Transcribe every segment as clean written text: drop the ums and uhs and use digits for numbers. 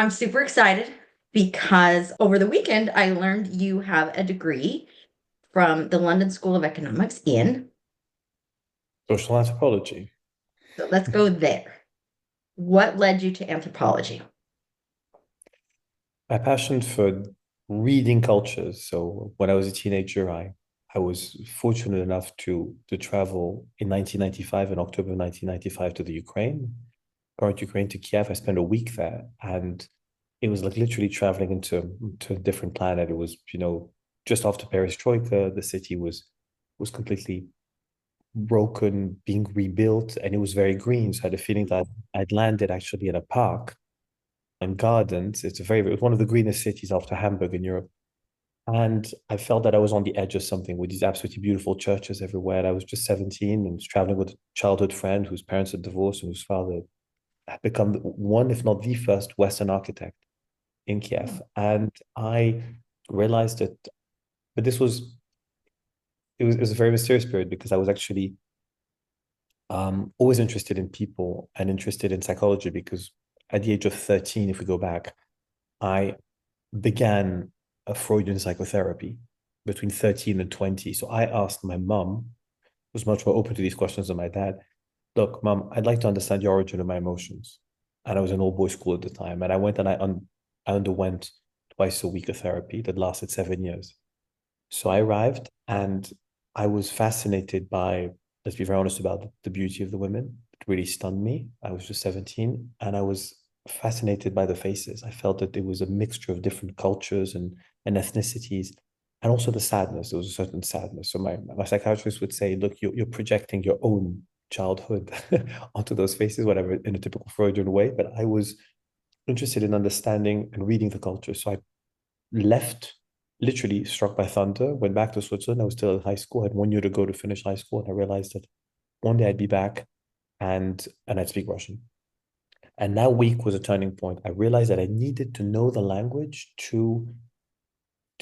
I'm super excited because over the weekend I learned you have a degree from the London School of Economics in. Social anthropology. So let's go there. What led you to anthropology? My passion for reading cultures. So when I was a teenager, I was fortunate enough to travel in 1995, in October 1995, to the Ukraine, current Ukraine to Kiev. I spent a week there, and it was like literally traveling into a different planet. It was, just after Perestroika, the city was completely broken, being rebuilt, and it was very green. So I had a feeling that I'd landed actually in a park and gardens. It was one of the greenest cities after Hamburg in Europe. And I felt that I was on the edge of something with these absolutely beautiful churches everywhere. And I was just 17 and was traveling with a childhood friend whose parents had divorced and whose father had become one, if not the first Western architect in Kiev. And I realized that, but it was a very mysterious period because I was actually always interested in people and interested in psychology because at the age of 13, if we go back, I began a Freudian psychotherapy between 13 and 20. So I asked my mom, who was much more open to these questions than my dad, look, mom, I'd like to understand the origin of my emotions. And I was in all boys school at the time. And I went and I underwent twice a week of therapy that lasted 7 years. So I arrived and I was fascinated by, let's be very honest about the beauty of the women. It really stunned me. I was just 17 and I was fascinated by the faces. I felt that it was a mixture of different cultures and ethnicities, and also the sadness. There was a certain sadness. So my psychiatrist would say, look, you're projecting your own childhood onto those faces, whatever, in a typical Freudian way. But I was interested in understanding and reading the culture. So I left, literally struck by thunder, went back to Switzerland. I was still in high school. I had 1 year to go to finish high school. And I realized that one day I'd be back and I'd speak Russian. And that week was a turning point. I realized that I needed to know the language to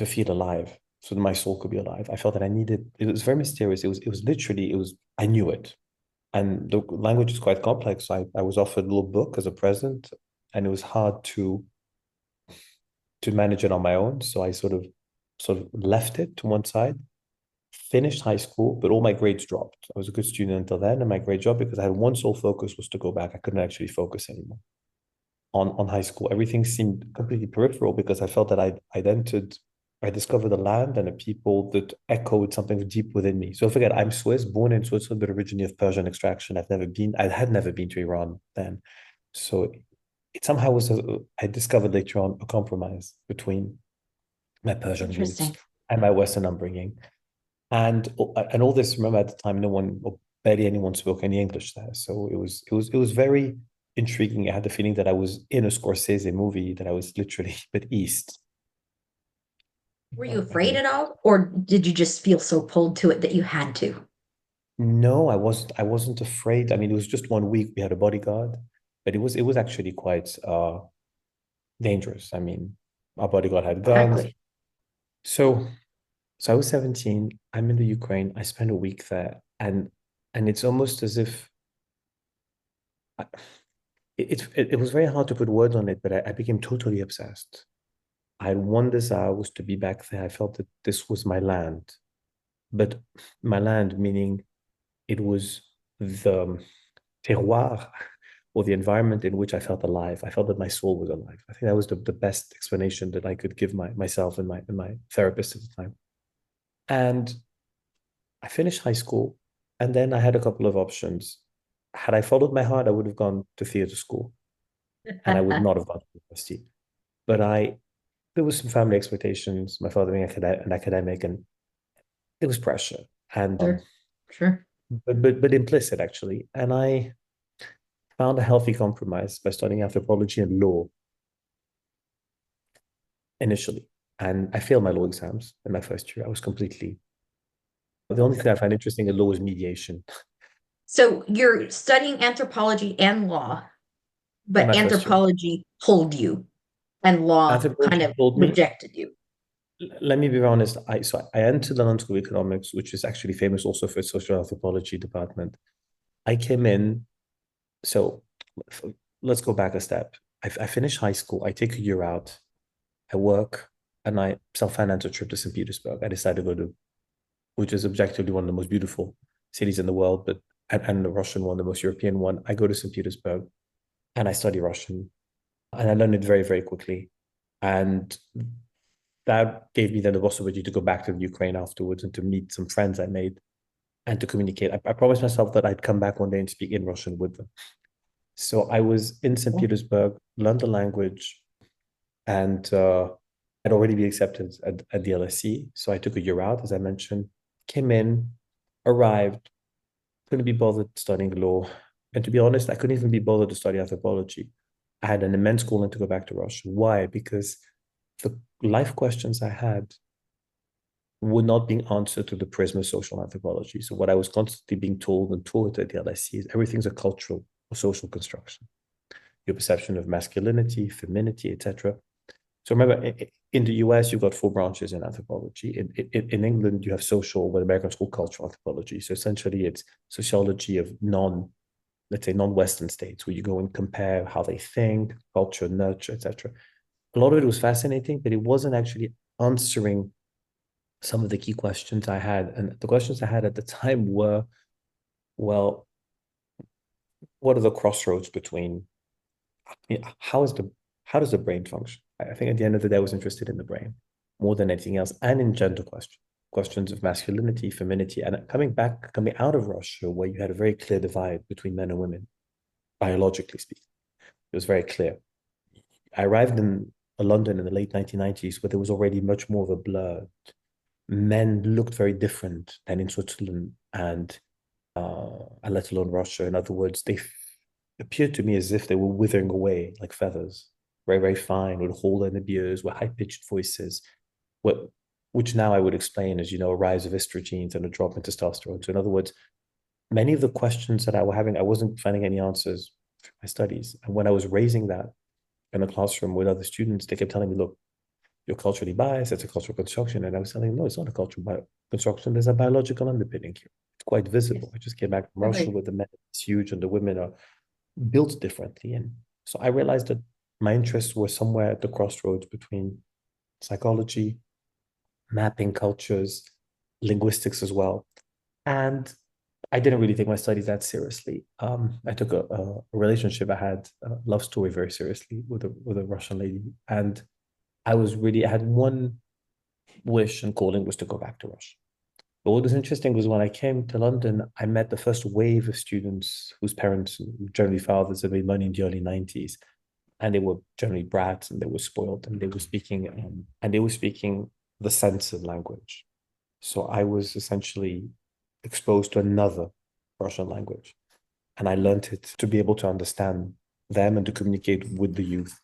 feel alive, so that my soul could be alive. I felt that I needed, it was very mysterious. It was literally, I knew it. And the language is quite complex. So I was offered a little book as a present, and it was hard to manage it on my own. So I sort of left it to one side, finished high school, but all my grades dropped. I was a good student until then, and my grade dropped because I had one sole focus was to go back. I couldn't actually focus anymore on high school. Everything seemed completely peripheral because I felt that I discovered a land and a people that echoed something deep within me. So forget, I'm Swiss, born in Switzerland, but originally of Persian extraction. I had never been to Iran then. So it somehow I discovered later on a compromise between my Persian roots Interesting. and my Western upbringing. And all this, remember at the time, no one or barely anyone spoke any English there. So it was very intriguing. I had the feeling that I was in a Scorsese movie, that I was literally but east. Were you afraid And at all, or did you just feel so pulled to it that you had to? no, I wasn't afraid. I mean, it was just 1 week. We had a bodyguard, but it was actually quite dangerous. I mean, our bodyguard had guns. Exactly. So so I was 17. I'm in the Ukraine. I spent a week there, and it's almost as if I, it was very hard to put words on it, but I became totally obsessed. I had one desire was to be back there. I felt that this was my land, but my land meaning it was the terroir or the environment in which I felt alive. I felt that my soul was alive. I think that was the best explanation that I could give myself and my therapist at the time. And I finished high school, and then I had a couple of options. Had I followed my heart, I would have gone to theater school, and I would not have gone to university. But there was some family expectations. My father being an academic, and it was pressure, and Sure, sure. but implicit actually. And I found a healthy compromise by studying anthropology and law initially, and I failed my law exams in my first year. I was completely. The only thing I find interesting in law was mediation So you're studying anthropology and law, in but my first year. anthropology pulled you and law kind Anthropology of told me, rejected you. let me be honest. I entered the London School of Economics, which is actually famous also for its social anthropology department. I came in, so let's go back a step. I finish high school, I take a year out, I work, and I self-finance a trip to St. Petersburg. I decided to go to, which is objectively one of the most beautiful cities in the world, but and the Russian one, the most European one. I go to St. Petersburg and I study Russian, and I learned it very, very quickly. And that gave me then the possibility to go back to the Ukraine afterwards and to meet some friends I made and to communicate. I promised myself that I'd come back one day and speak in Russian with them. So I was in St. Petersburg, learned the language, and I'd already been accepted at the LSE. So I took a year out, as I mentioned, came in, arrived, couldn't be bothered studying law. And to be honest, I couldn't even be bothered to study anthropology. I had an immense calling to go back to Russia. Why? Because the life questions I had were not being answered through the prism of social anthropology. So what I was constantly being told and taught at the LSE is everything's a cultural or social construction. Your perception of masculinity, femininity, etc. So remember, in the US, you've got four branches in anthropology. In England, you have social, what Americans call cultural anthropology. So essentially, it's sociology of let's say, non-Western states, where you go and compare how they think, culture, nurture, etc. A lot of it was fascinating, but it wasn't actually answering some of the key questions I had. And the questions I had at the time were, well, what are the crossroads between how does the brain function? I think at the end of the day, I was interested in the brain more than anything else, and in gender questions of masculinity, femininity, and coming out of Russia, where you had a very clear divide between men and women, biologically speaking. It was very clear. I arrived in London in the late 1990s, where there was already much more of a blur. Men looked very different than in Switzerland and let alone Russia. In other words, they appeared to me as if they were withering away like feathers, very, very fine, with a hole in the ears, with high-pitched voices, which now I would explain as, a rise of estrogens and a drop in testosterone. So in other words, many of the questions that I was having, I wasn't finding any answers for my studies. And when I was raising that in the classroom with other students, they kept telling me, look, you're culturally biased, it's a cultural construction. And I was telling them, no, it's not a cultural construction. There's a biological underpinning here. It's quite visible. Yes. I just came back from Russia with the men, it's huge, and the women are built differently. And so I realized that my interests were somewhere at the crossroads between psychology, mapping cultures, linguistics as well. And I didn't really take my studies that seriously. I took a relationship I had, a love story, very seriously with a Russian lady. And I had one wish and calling was to go back to Russia. But what was interesting was when I came to London, I met the first wave of students whose parents, generally fathers, had made money in the early 90s. And they were generally brats and they were spoiled and they were speaking the censored language. So I was essentially exposed to another Russian language. And I learned it to be able to understand them and to communicate with the youth,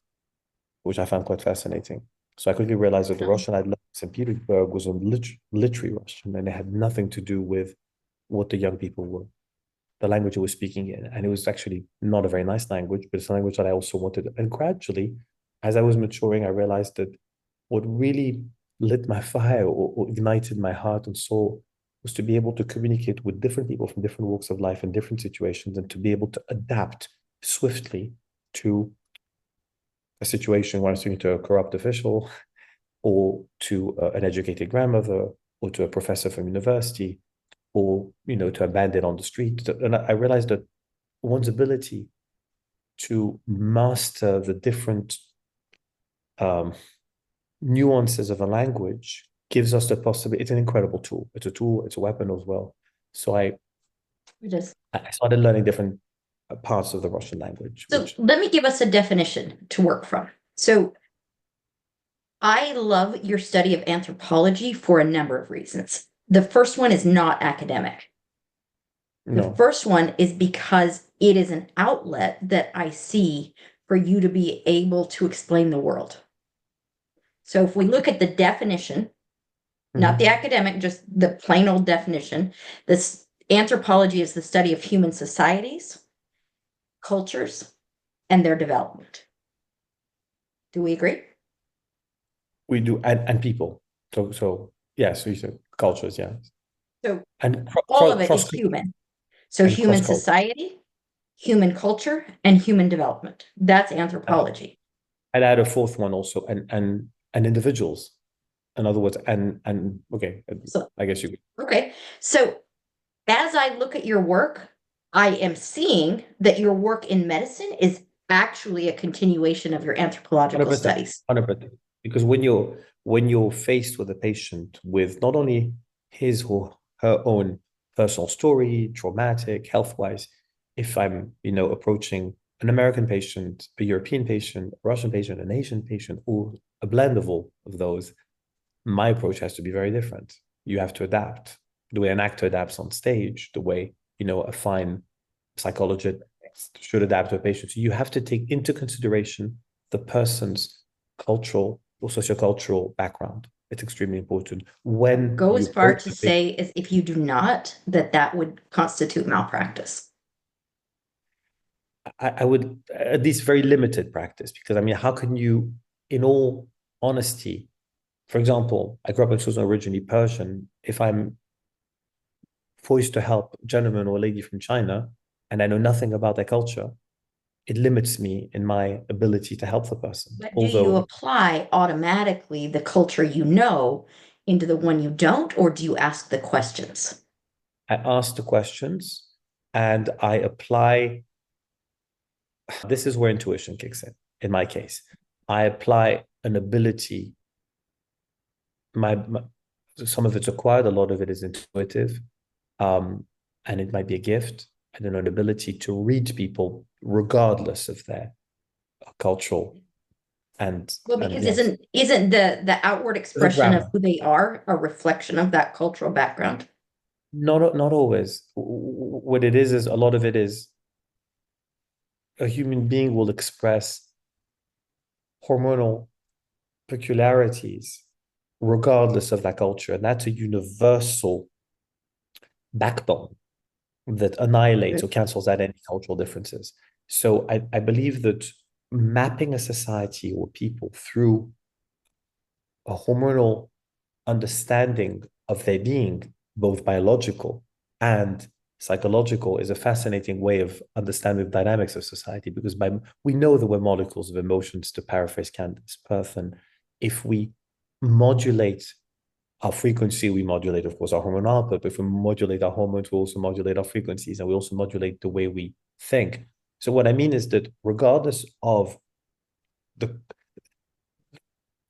which I found quite fascinating. So I quickly realized that the Russian I'd learned in St. Petersburg was a literary Russian, and it had nothing to do with what the young people were, the language I was speaking in. And it was actually not a very nice language, but it's a language that I also wanted. And gradually, as I was maturing, I realized that what really lit my fire or ignited my heart and soul was to be able to communicate with different people from different walks of life in different situations and to be able to adapt swiftly to a situation where I'm speaking to a corrupt official or to an educated grandmother or to a professor from university or, to a bandit on the street. And I realized that one's ability to master the different nuances of a language gives us the possibility. It's an incredible tool. It's a tool, it's a weapon as well. So I started learning different parts of the Russian language. So let me give us a definition to work from. So I love your study of anthropology for a number of reasons. The first one is not academic. The first one is because it is an outlet that I see for you to be able to explain the world. So if we look at the definition, not the academic, just the plain old definition, this anthropology is the study of human societies, cultures, and their development. Do we agree? We do, and people. So yeah, so you said cultures, yeah. So And all of it is human. So human society, human culture, and human development. That's anthropology. I'd add a fourth one also, and individuals. In other words, and okay, So, I guess you could. okay. So as I look at your work, I am seeing that your work in medicine is actually a continuation of your anthropological 100%, studies. 100%. Because when you're faced with a patient with not only his or her own personal story, traumatic, health-wise, if I'm, approaching an American patient, a European patient, a Russian patient, an Asian patient, or a blend of all of those, my approach has to be very different. You have to adapt the way an actor adapts on stage, the way, a fine psychologist should adapt to a patient. So you have to take into consideration the person's cultural or sociocultural background. It's extremely important when Go you as far approach to the patient. say as if you do not, that would constitute malpractice. I would at least very limited practice, because I mean, how can you, in all honesty, for example, I grew up in Switzerland, originally Persian. If I'm forced to help a gentleman or a lady from China and I know nothing about their culture, it limits me in my ability to help the person. But do you Although apply automatically the culture you know into the one you don't, or do you ask the questions? I ask the questions and I apply, this is where intuition kicks in my case. I apply an ability, my some of it's acquired, a lot of it is intuitive, um, and it might be a gift and an ability to read people regardless of their cultural Well, and because yes, isn't the outward the expression of grammar. who they are a reflection of that cultural background? Not always. What it is a lot of it is a human being will express hormonal peculiarities regardless of that culture, and that's a universal backbone that annihilates or cancels out any cultural differences. So I believe that mapping a society or people through a hormonal understanding of their being, both biological and psychological, is a fascinating way of understanding the dynamics of society, because we know that we're molecules of emotions, to paraphrase Candace Perth, and if we modulate our frequency, we modulate, of course, our hormonal output. But if we modulate our hormones, we also modulate our frequencies, and we also modulate the way we think. So what I mean is that regardless of the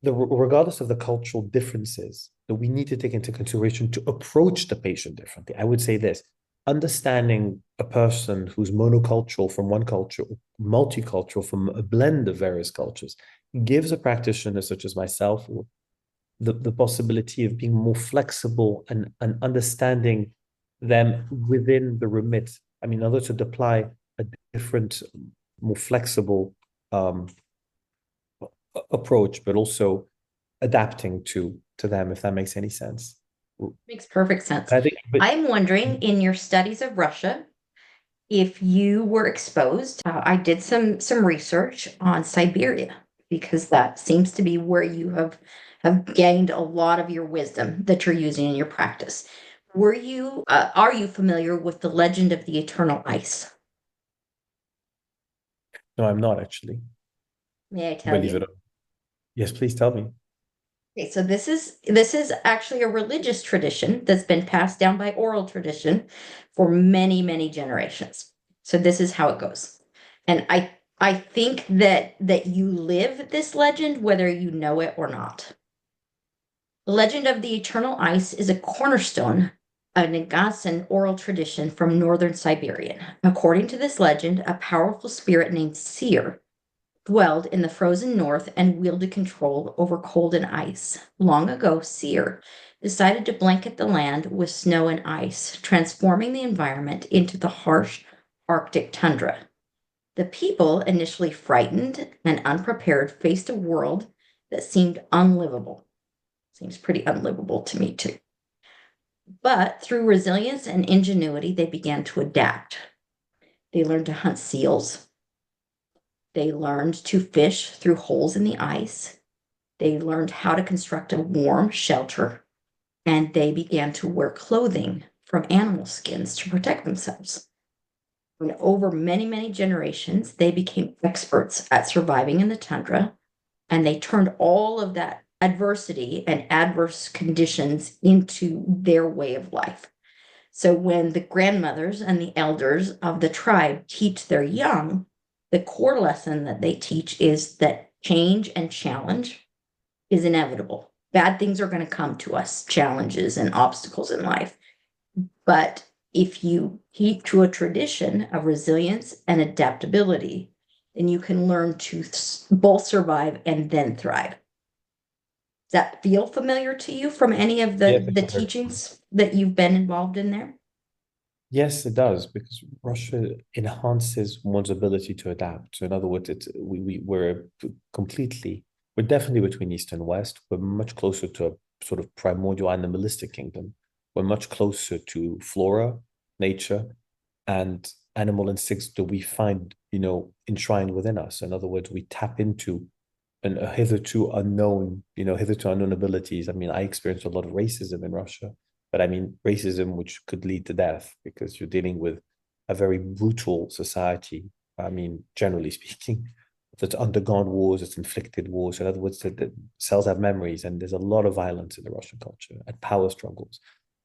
regardless of the cultural differences that we need to take into consideration to approach the patient differently. I would say this: understanding a person who's monocultural from one culture, multicultural from a blend of various cultures, gives a practitioner such as myself the possibility of being more flexible and understanding them within the remit. I mean, in order to apply a different, more flexible approach, but also adapting to them, if that makes any sense. Makes perfect sense. I think, but I'm wondering, in your studies of Russia, if you were exposed. I did some research on Siberia because that seems to be where you have gained a lot of your wisdom that you're using in your practice. Are you familiar with the legend of the eternal ice? no, I'm not actually. May I tell Believe it you? or not. Yes, please tell me. Okay, so this is actually a religious tradition that's been passed down by oral tradition for many, many generations. So this is how it goes. And I think that you live this legend whether you know it or not. The legend of the eternal ice is a cornerstone of Nganasan oral tradition from northern Siberia. According to this legend, a powerful spirit named Seer dwelled in the frozen north and wielded control over cold and ice. Long ago, Seer decided to blanket the land with snow and ice, transforming the environment into the harsh Arctic tundra. The people, initially frightened and unprepared, faced a world that seemed unlivable. Seems pretty unlivable to me, too. But through resilience and ingenuity, they began to adapt. They learned to hunt seals. They learned to fish through holes in the ice. They learned how to construct a warm shelter. And they began to wear clothing from animal skins to protect themselves. And over many, many generations, they became experts at surviving in the tundra, and they turned all of that adversity and adverse conditions into their way of life. So when the grandmothers and the elders of the tribe teach their young, the core lesson that they teach is that change and challenge is inevitable. Bad things are going to come to us, challenges and obstacles in life. But if you keep to a tradition of resilience and adaptability, then you can learn to both survive and then thrive. Does that feel familiar to you from any of Yeah, the teachings that you've been involved in there? yes, it does, because Russia enhances one's ability to adapt. So in other words, we're completely, we're definitely between East and West. We're much closer to a sort of primordial animalistic kingdom. We're much closer to flora, nature, and animal instincts that we find, enshrined within us. In other words, we tap into a hitherto unknown abilities. I mean, I experienced a lot of racism in Russia, but I mean racism which could lead to death, because you're dealing with a very brutal society. I mean, generally speaking, that's undergone wars, it's inflicted wars. In other words, the cells have memories, and there's a lot of violence in the Russian culture and power struggles.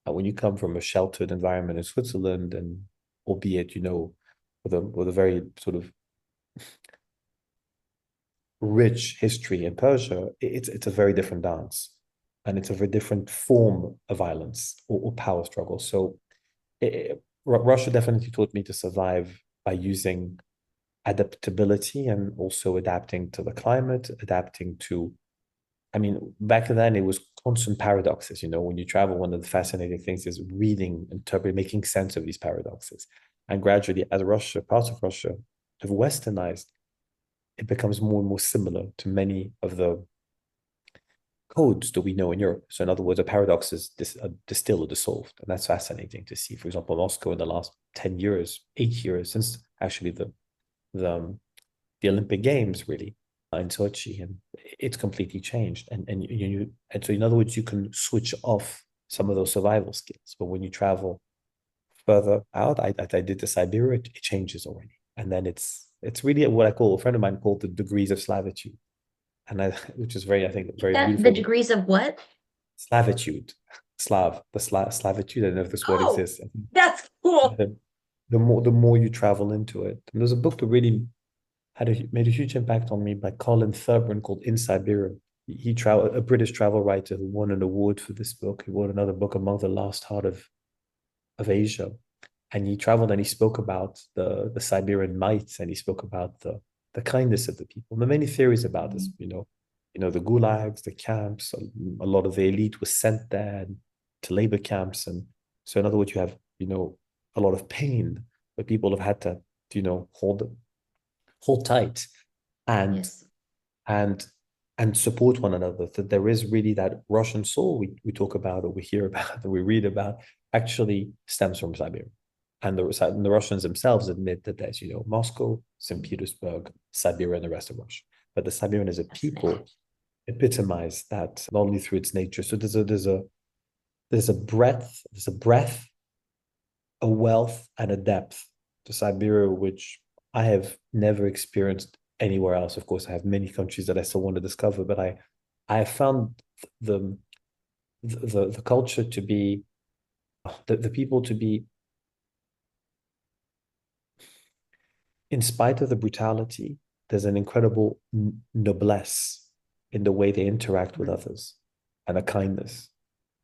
When you come from a sheltered environment in Switzerland, and albeit, with a very sort of rich history in Persia, it's a very different dance, and it's a very different form of violence, or power struggle. So Russia definitely taught me to survive by using adaptability, and also adapting to the climate, adapting to, I mean, back then it was constant paradoxes. When you travel, one of the fascinating things is reading, interpreting, making sense of these paradoxes. And gradually, as parts of Russia have westernized, it becomes more and more similar to many of the codes that we know in Europe. So in other words, a paradox is distilled or dissolved. And that's fascinating to see. For example, Moscow in the last 10 years, 8 years, since actually the, the Olympic Games, really, in Sochi, and it's completely changed. And so in other words, you can switch off some of those survival skills. But when you travel further out, I did to Siberia, it changes already. And then it's really what a friend of mine called the degrees of slavitude, which is very, I think, very That the beautiful. degrees of what? Slavitude, Slavitude. I don't know if this word Oh, exists. that's cool. The more you travel into it. And there's a book that really made a huge impact on me by Colin Thurban called In Siberia. He traveled, a British travel writer who won an award for this book. He wrote another book, Among the Lost Heart of Asia. And he traveled, and he spoke about the Siberian mites, and he spoke about the kindness of the people. And there are many theories about this, the gulags, the camps, a lot of the elite was sent there to labor camps. And so in other words, you have, a lot of pain, but people have had to, hold tight, and Yes. and and support one another. That there is really that Russian soul we talk about, or we hear about, or we read about, actually stems from Siberia. And the Russians themselves admit that there's, Moscow, St. Petersburg, Siberia, and the rest of Russia. But the Siberian as a people epitomize that not only through its nature. So there's a breadth, a wealth, and a depth to Siberia, which I have never experienced anywhere else. Of course, I have many countries that I still want to discover, but I have found the culture to be, the people to be, in spite of the brutality, there's an incredible noblesse in the way they interact with others, and a kindness.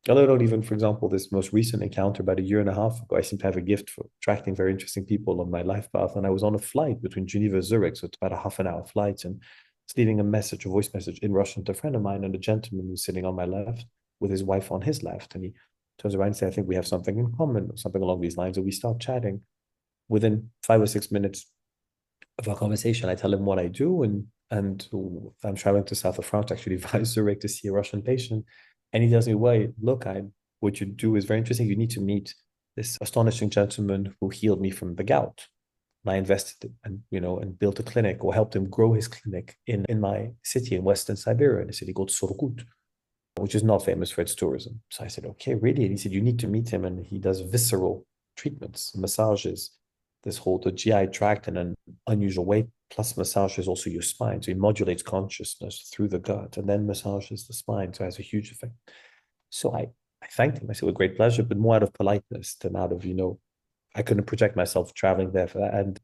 Although I don't even, for example, this most recent encounter about a year and a half ago, I seem to have a gift for attracting very interesting people on my life path. And I was on a flight between Geneva and Zurich, so it's about a half an hour flight, and it's leaving a voice message in Russian to a friend of mine, and a gentleman who's sitting on my left with his wife on his left. And he turns around and says, I think we have something in common, or something along these lines. And we start chatting. Within 5 or 6 minutes of our conversation, I tell him what I do, and I'm traveling to south of France, actually via Zurich, to see a Russian patient. And he tells me, wait, look, what you do is very interesting. You need to meet this astonishing gentleman who healed me from the gout. And I invested and built a clinic, or helped him grow his clinic in my city in Western Siberia, in a city called Surgut, which is not famous for its tourism. So I said, okay, really? And he said, you need to meet him. And he does visceral treatments, massages, the GI tract in an unusual way, plus massages also your spine. So he modulates consciousness through the gut and then massages the spine. So it has a huge effect. So I thanked him. I said, with great pleasure, but more out of politeness than out of, I couldn't project myself traveling there for that. And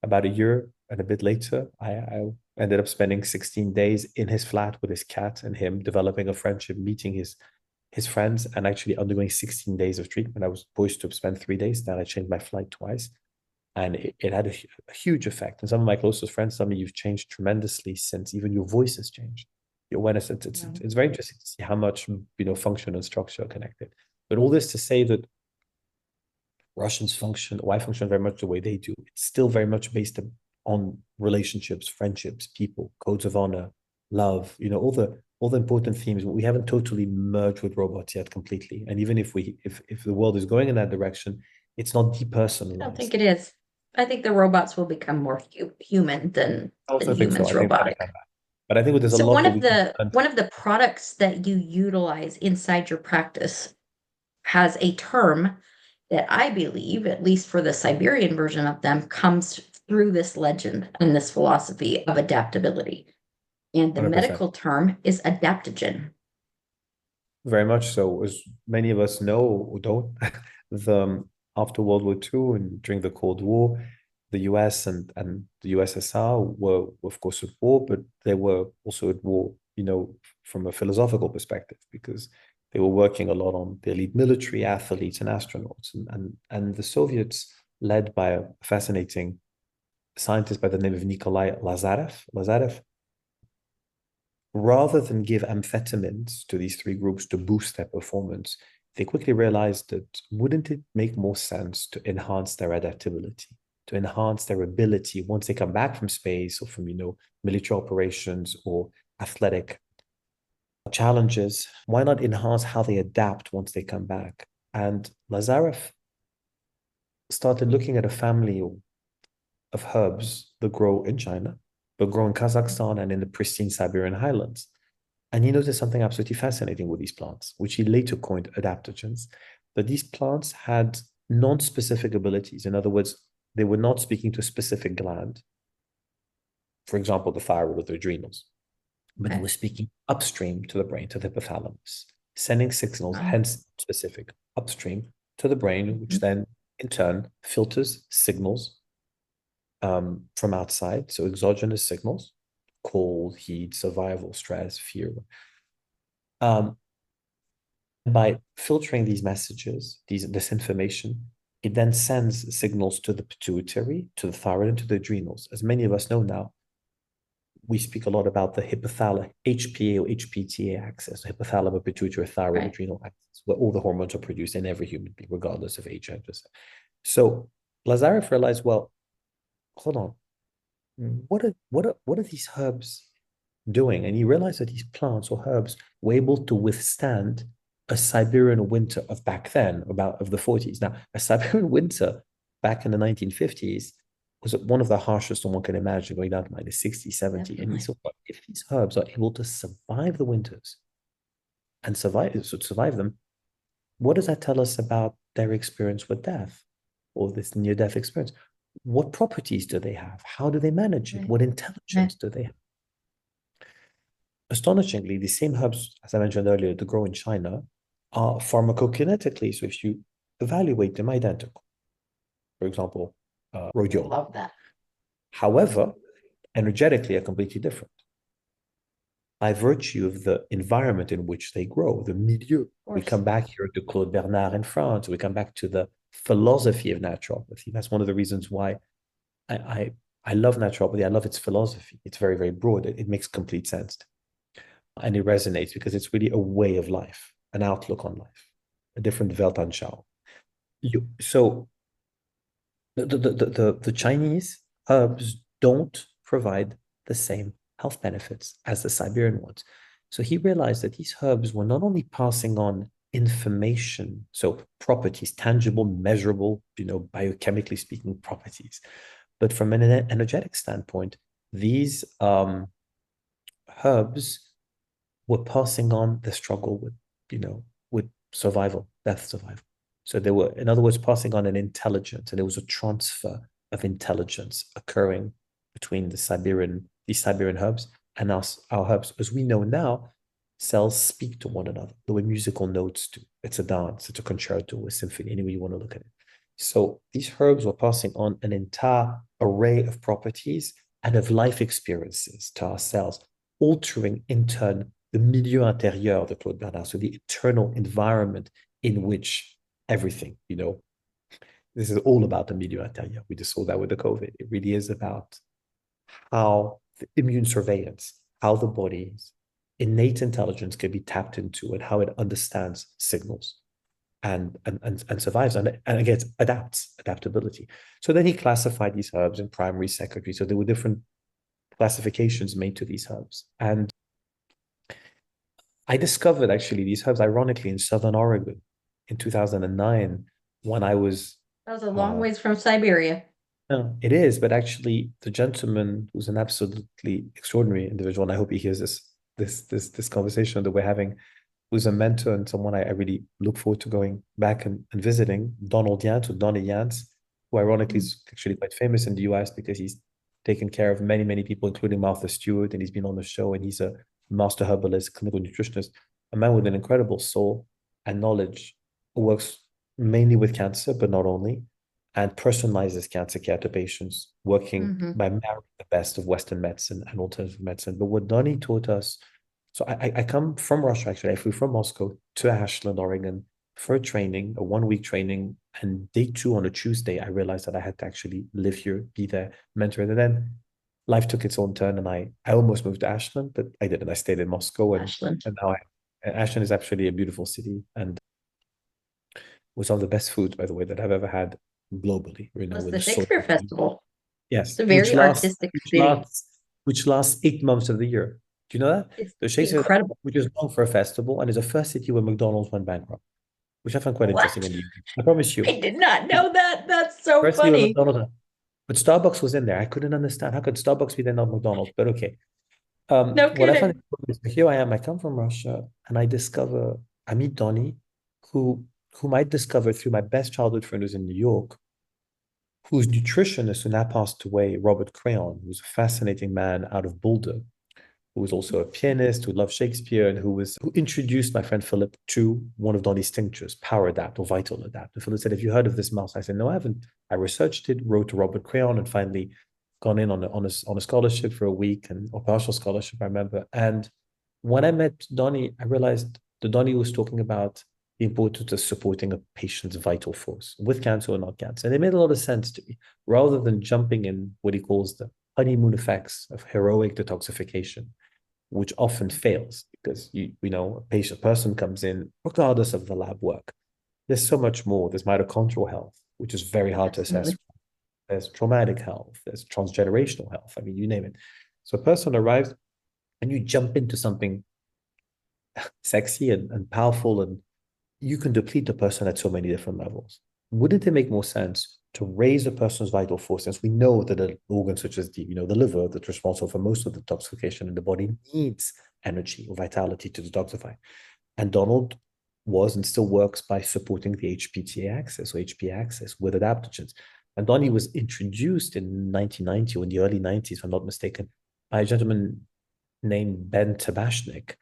about a year and a bit later, I ended up spending 16 days in his flat with his cat and him, developing a friendship, meeting his friends, and actually undergoing 16 days of treatment. I was supposed to spend 3 days. Then I changed my flight twice. And it had a huge effect. And some of my closest friends tell me you've changed tremendously since even your voice has changed. Your awareness, it's very interesting to see how much, function and structure are connected. But all this to say that Russians function, why function very much the way they do. It's still very much based on relationships, friendships, people, codes of honor, love, all the important themes. We haven't totally merged with robots yet completely. And even if the world is going in that direction, it's not depersonalized. I don't think it is. I think the robots will become more human than I also think so. humans I think robotic. but I think there's a So lot one that of we the can. one of the products that you utilize inside your practice has a term that I believe, at least for the Siberian version of them, comes through this legend and this philosophy of adaptability. And the 100%. medical term is adaptogen. Very much so. As many of us know or don't, the after World War II and during the Cold War, the US and the USSR were, of course, at war, but they were also at war, from a philosophical perspective, because they were working a lot on the elite military, athletes, and astronauts. And the Soviets, led by a fascinating scientist by the name of Nikolai Lazarev, rather than give amphetamines to these three groups to boost their performance, they quickly realized that wouldn't it make more sense to enhance their adaptability, to enhance their ability once they come back from space or from, military operations or athletic challenges? Why not enhance how they adapt once they come back? And Lazarev started looking at a family of herbs that grow in China, but grow in Kazakhstan and in the pristine Siberian highlands. And he noticed something absolutely fascinating with these plants, which he later coined adaptogens, that these plants had non-specific abilities. In other words, they were not speaking to a specific gland, for example, the thyroid or the adrenals, but they were speaking upstream to the brain, to the hypothalamus, sending signals, hence specific, upstream to the brain, which then in turn filters signals from outside, so exogenous signals, cold, heat, survival, stress, fear. By filtering these messages, this information, it then sends signals to the pituitary, to the thyroid, and to the adrenals. As many of us know now, we speak a lot about the hypothalamic HPA or HPTA axis, hypothalamus, pituitary, thyroid, adrenal axis, where all the hormones are produced in every human being, regardless of age. So Lazarev realized, well, hold on, what are these herbs doing? And he realized that these plants or herbs were able to withstand a Siberian winter of back then, of the 40s. Now, a Siberian winter back in the 1950s was one of the harshest one can imagine, going down to minus 60, 70. Definitely. And he said, well, if these herbs are able to survive the winters and survive them, what does that tell us about their experience with death or this near-death experience? What properties do they have? How do they manage it? What intelligence do they have? Astonishingly, the same herbs, as I mentioned earlier, that grow in China are pharmacokinetically, so if you evaluate them, identical. For example, rhodiola. I love that. However, energetically are completely different by virtue of the environment in which they grow, the milieu. We come back here to Claude Bernard in France. We come back to the philosophy of naturopathy. That's one of the reasons why I love naturopathy. I love its philosophy. It's very, very broad. It makes complete sense. And it resonates because it's really a way of life, an outlook on life, a different Weltanschauung. So the Chinese herbs don't provide the same health benefits as the Siberian ones. So he realized that these herbs were not only passing on information, so properties, tangible, measurable, biochemically speaking properties, but from an energetic standpoint, these herbs were passing on the struggle with survival, death survival. So they were, in other words, passing on an intelligence, and there was a transfer of intelligence occurring between these Siberian herbs and us, our herbs. As we know now, cells speak to one another the way musical notes do. It's a dance, it's a concerto, a symphony, any way you want to look at it. So these herbs were passing on an entire array of properties and of life experiences to our cells, altering in turn the milieu intérieur de Claude Bernard, so the internal environment in which everything, this is all about the milieu intérieur. We just saw that with the COVID. It really is about how the immune surveillance, how the body's innate intelligence can be tapped into and how it understands signals and survives and again adaptability. So then he classified these herbs in primary, secondary. So there were different classifications made to these herbs. And I discovered actually these herbs, ironically, in Southern Oregon in 2009 when I was. That was a long ways from Siberia. No, it is, but actually, the gentleman who's an absolutely extraordinary individual, and I hope he hears this conversation that we're having, who's a mentor and someone I really look forward to going back and visiting, Donald Yance, or Donnie Yance, who ironically is actually quite famous in the US because he's taken care of many, many people, including Martha Stewart, and he's been on the show, and he's a master herbalist, clinical nutritionist, a man with an incredible soul and knowledge, who works mainly with cancer, but not only, and personalizes cancer care to patients, working by marrying the best of Western medicine and alternative medicine. But what Donnie taught us, so I come from Russia, actually. I flew from Moscow to Ashland, Oregon for a training, a 1 week training. And day 2 on a Tuesday, I realized that I had to actually live here, be there, mentor it. And then life took its own turn, and I almost moved to Ashland, but I didn't. I stayed in Moscow, and now Ashland is actually a beautiful city, and with some of the best food, by the way, that I've ever had globally. Plus With the the soul. Shakespeare Festival. Yes, It's a very artistic city. Which lasts 8 months of the year. Do you know that? It's The Shakespeare, incredible. which is known for a festival, and is the first city where McDonald's went bankrupt, which I find quite interesting in What? the UK. I promise you. I did not know that. That's so First city where funny. McDonald's, but Starbucks was in there. I couldn't understand how could Starbucks be there, not McDonald's. But okay. No What I find kidding. is here I am. I come from Russia, and I meet Donnie, whom I discovered through my best childhood friend who's in New York, whose nutritionist who now passed away, Robert Crayon, who's a fascinating man out of Boulder, who was also a pianist, who loved Shakespeare, and who introduced my friend Philip to one of Donnie's tinctures, Power Adapt or Vital Adapt. And Philip said, "Have you heard of this mouse?" I said, "No, I haven't." I researched it, wrote to Robert Crayon, and finally gone in on a scholarship for a week, or partial scholarship, I remember. And when I met Donnie, I realized that Donnie was talking about the importance of supporting a patient's vital force with cancer or not cancer. And it made a lot of sense to me, rather than jumping in what he calls the honeymoon effects of heroic detoxification, which often fails because a person comes in regardless of the lab work. There's so much more. There's mitochondrial health, which is very hard to assess. There's traumatic health. There's transgenerational health. I mean, you name it. So a person arrives, and you jump into something sexy and powerful, and you can deplete the person at so many different levels. Wouldn't it make more sense to raise a person's vital force, since we know that an organ such as the liver, that's responsible for most of the detoxification in the body, needs energy or vitality to detoxify? And Donald was and still works by supporting the HPTA axis or HP axis with adaptogens. And Donnie was introduced in 1990 or in the early 90s, if I'm not mistaken, by a gentleman named Ben Tabashnik,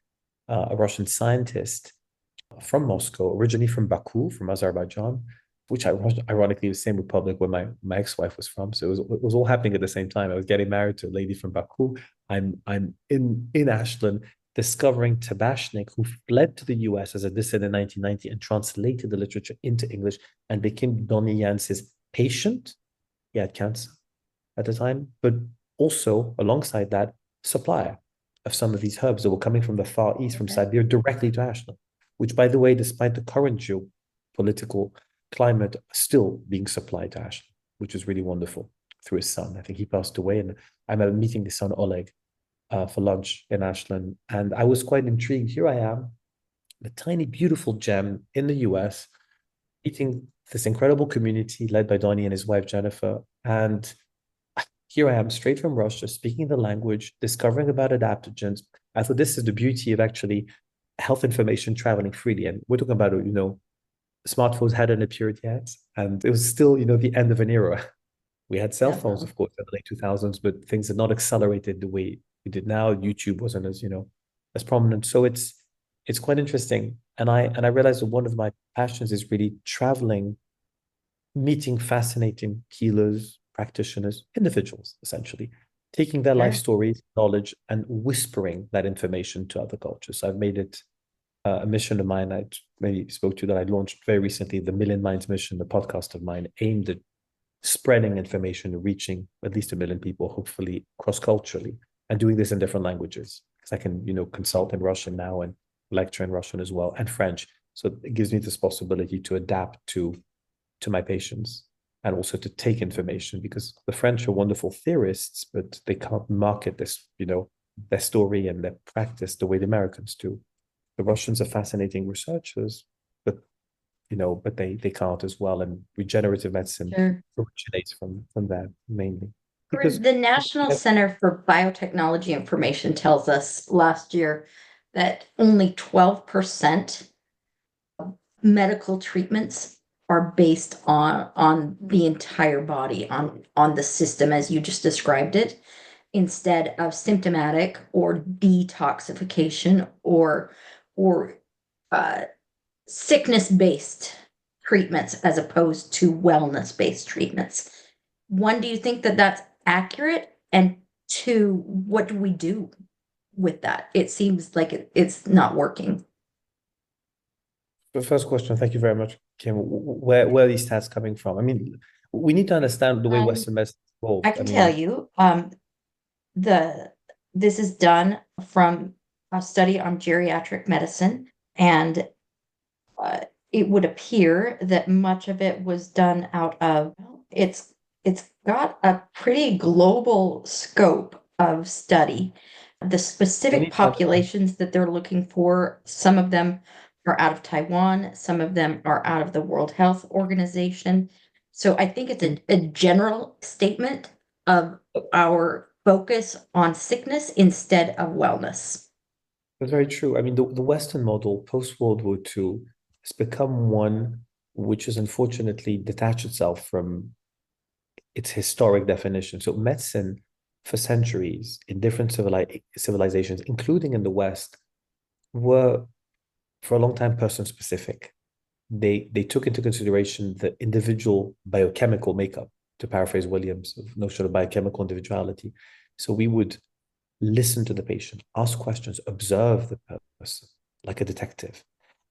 a Russian scientist from Moscow, originally from Baku, from Azerbaijan, which ironically is the same republic where my ex-wife was from. So it was all happening at the same time. I was getting married to a lady from Baku. I'm in Ashland, discovering Tabashnik, who fled to the US as a dissident in 1990 and translated the literature into English and became Donnie Yance's patient. He had cancer at the time, but also alongside that, supplier of some of these herbs that were coming from the Far East, from Siberia, directly to Ashland, which, by the way, despite the current geopolitical climate, still being supplied to Ashland, which is really wonderful, through his son. I think he passed away, and I remember meeting his son Oleg for lunch in Ashland, and I was quite intrigued. Here I am, a tiny, beautiful gem in the US, meeting this incredible community led by Donnie and his wife Jennifer, and here I am, straight from Russia, speaking the language, discovering about adaptogens. I thought this is the beauty of actually health information traveling freely. And we're talking about, smartphones hadn't appeared yet, and it was still, the end of an era. We had cell phones, Definitely. of course, in the late 2000s, but things had not accelerated the way we did now. YouTube wasn't as prominent. So it's quite interesting. And I realized that one of my passions is really traveling, meeting fascinating healers, practitioners, individuals, essentially, taking their life Sure. stories, knowledge, and whispering that information to other cultures. So I've made it a mission of mine. I maybe spoke to that I launched very recently, the Million Minds Mission, the podcast of mine, aimed at spreading information, reaching at least 1 million people, hopefully cross-culturally, and doing this in different languages. Because I can, consult in Russian now and lecture in Russian as well, and French. So it gives me this possibility to adapt to my patients and also to take information, because the French are wonderful theorists, but they can't market this, their story and their practice the way the Americans do. The Russians are fascinating researchers, but but they can't as well. And regenerative medicine Sure. originates from that mainly. Because The National Center for Biotechnology Information tells us last year that only 12% of medical treatments are based on the entire body, on the system as you just described it, instead of symptomatic or detoxification or uh, sickness-based treatments as opposed to wellness-based treatments. One, do you think that that's accurate? And two, what do we do with that? It seems like it's not working. the first question, thank you very much, Kim. Where are these stats coming from? I mean, we need to understand the way Um, Western medicine I evolved. I can tell mean, you, the this is done from a study on geriatric medicine, and uh, it would appear that much of it was done out of it's it's got a pretty global scope of study. The we specific need to understand. populations that they're looking for, some of them are out of Taiwan, some of them are out of the World Health Organization. So I think it's a general statement of our focus on sickness instead of wellness. That's very true. I mean, the Western model post World War II has become one which has unfortunately detached itself from its historic definition. So medicine for centuries in different civilizations, including in the West, were for a long time person specific. They took into consideration the individual biochemical makeup, to paraphrase Williams, of notion of biochemical individuality. So we would listen to the patient, ask questions, observe the person like a detective,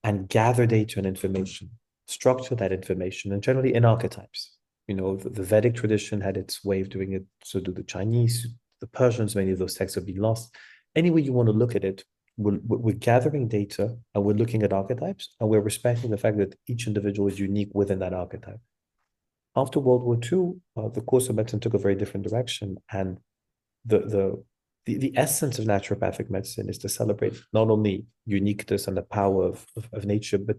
and gather data and information, structure that information, and generally in archetypes. The Vedic tradition had its way of doing it, so do the Chinese, the Persians, many of those texts have been lost. Any way you want to look at it, we're gathering data and we're looking at archetypes and we're respecting the fact that each individual is unique within that archetype. After World War II, the course of medicine took a very different direction, and the the the essence of naturopathic medicine is to celebrate not only uniqueness and the power of nature, but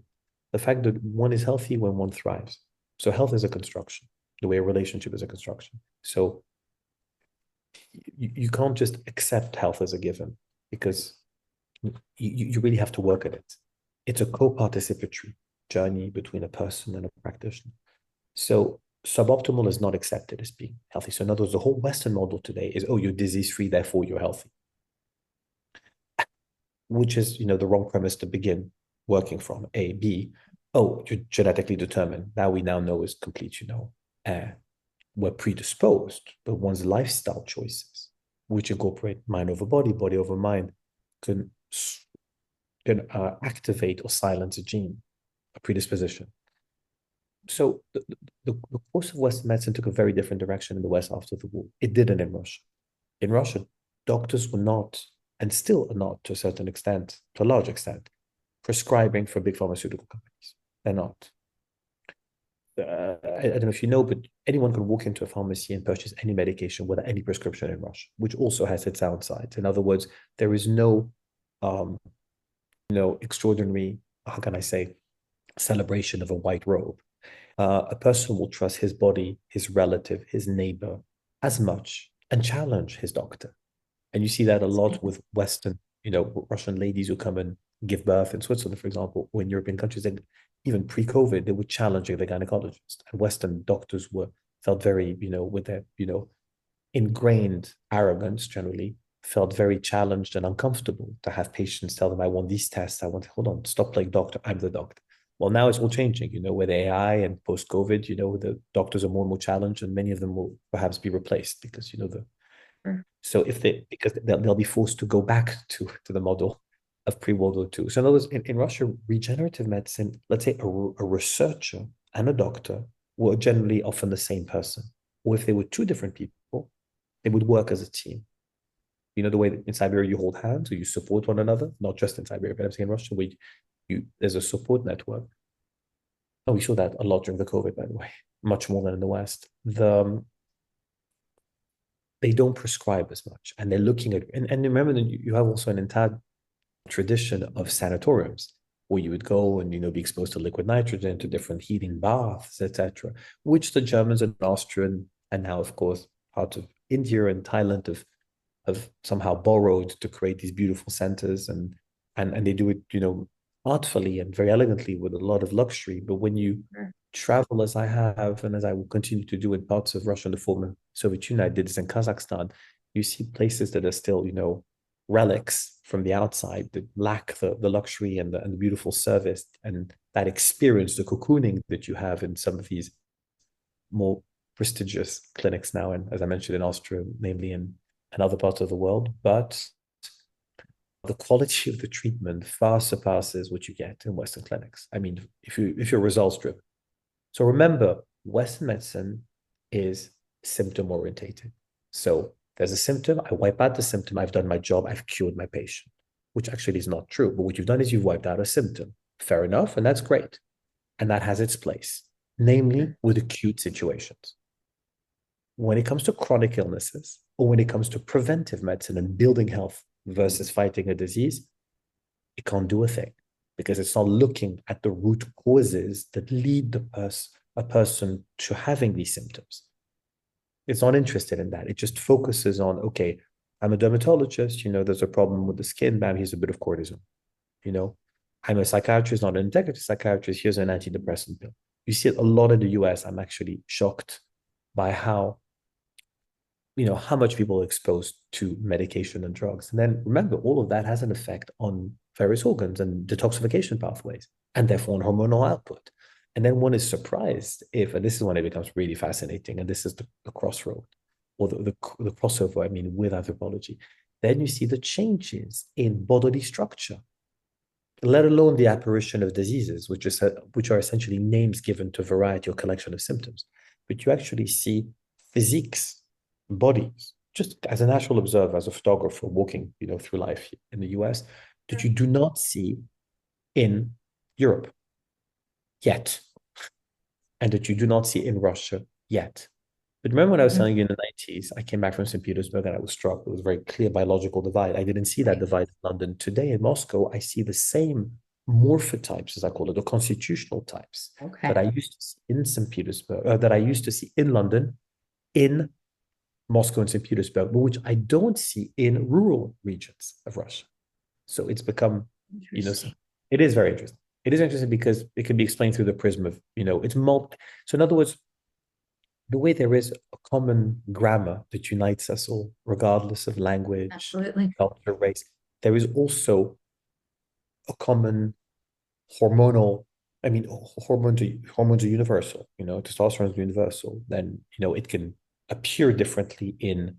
the fact that one is healthy when one thrives. So health is a construction, the way a relationship is a construction. So you can't just accept health as a given, because you really have to work at it. It's a co-participatory journey between a person and a practitioner. So suboptimal is not accepted as being healthy. So in other words, the whole Western model today is, oh, you're disease-free, therefore you're healthy, which is, the wrong premise to begin working from. A, B, oh, you're genetically determined. That we now know is complete, we're predisposed, but one's lifestyle choices, which incorporate mind over body, body over mind, can activate or silence a gene, a predisposition. So the course of Western medicine took a very different direction in the West after the war. It didn't in Russia. In Russia, doctors were not, and still are not to a certain extent, to a large extent, prescribing for big pharmaceutical companies. They're not. I don't know if you know, but anyone can walk into a pharmacy and purchase any medication without any prescription in Russia, which also has its downsides. In other words, there is um, no extraordinary, how can I say, celebration of a white robe. A person will trust his body, his relative, his neighbor as much and challenge his doctor. And you see that a lot with Western, Russian ladies who come and give birth in Switzerland, for example, or in European countries. And even pre-COVID, they were challenging the gynecologist, and Western doctors felt very, with their, ingrained arrogance generally, felt very challenged and uncomfortable to have patients tell them, I want these tests. Hold on, stop playing doctor. I'm the doctor. Well, now it's all changing, with AI and post-COVID, the doctors are more and more challenged, and many of them will perhaps be replaced because, so because they'll be forced to go back to the model of pre-World War II. So in other words, in Russia, regenerative medicine, let's say a researcher and a doctor were generally often the same person. Or if they were two different people, they would work as a team. The way that in Siberia you hold hands or you support one another, not just in Siberia, but I'm saying in Russia, there's a support network. And we saw that a lot during the COVID, by the way, much more than in the West. They don't prescribe as much, and they're looking at, and remember that you have also an entire tradition of sanatoriums where you would go and be exposed to liquid nitrogen, to different heating baths, etc., which the Germans and Austrian, and now of course part of India and Thailand have somehow borrowed to create these beautiful centers, and they do it artfully and very elegantly with a lot of luxury. But when you travel, as I have and as I will continue to do in parts of Russia and the former Soviet Union, I did this in Kazakhstan, you see places that are still relics from the outside that lack the luxury and the beautiful service and that experience, the cocooning that you have in some of these more prestigious clinics now, and as I mentioned, in Austria, namely in other parts of the world. But the quality of the treatment far surpasses what you get in Western clinics. I mean, if you're results driven. So remember, Western medicine is symptom orientated. So there's a symptom, I wipe out the symptom, I've done my job, I've cured my patient, which actually is not true. But what you've done is you've wiped out a symptom. Fair enough, and that's great. And that has its place, namely with acute situations. When it comes to chronic illnesses, or when it comes to preventive medicine and building health versus fighting a disease, it can't do a thing because it's not looking at the root causes that lead a person to having these symptoms. It's not interested in that. It just focuses on, okay, I'm a dermatologist, there's a problem with the skin, bam, here's a bit of cortisone. I'm a psychiatrist, not an integrative psychiatrist, here's an antidepressant pill. You see it a lot in the US. I'm actually shocked by how much people are exposed to medication and drugs. And then remember, all of that has an effect on various organs and detoxification pathways, and therefore on hormonal output. And then one is surprised if, and this is when it becomes really fascinating, and this is the crossroad, or the crossover, with anthropology. Then you see the changes in bodily structure, let alone the apparition of diseases, which are essentially names given to a variety or collection of symptoms. But you actually see physiques, bodies, just as a natural observer, as a photographer walking, through life in the US, that you do not see in Europe yet, and that you do not see in Russia yet. But remember when I was telling you in the 90s, I came back from St. Petersburg and I was struck. There was a very clear biological divide. I didn't see that divide in London. Today in Moscow, I see the same morphotypes, as I call it, or constitutional types that I used to see in St. Petersburg, that I used to see in London, in Moscow and St. Petersburg, but which I don't see in rural regions of Russia. So it's become, it is very interesting. It is interesting because it can be explained through the prism of, it's So in other words, the way there is a common grammar that unites us all, regardless of language, culture, race, there is also a common hormonal. Hormones are universal. Testosterone is universal. Then it can appear differently in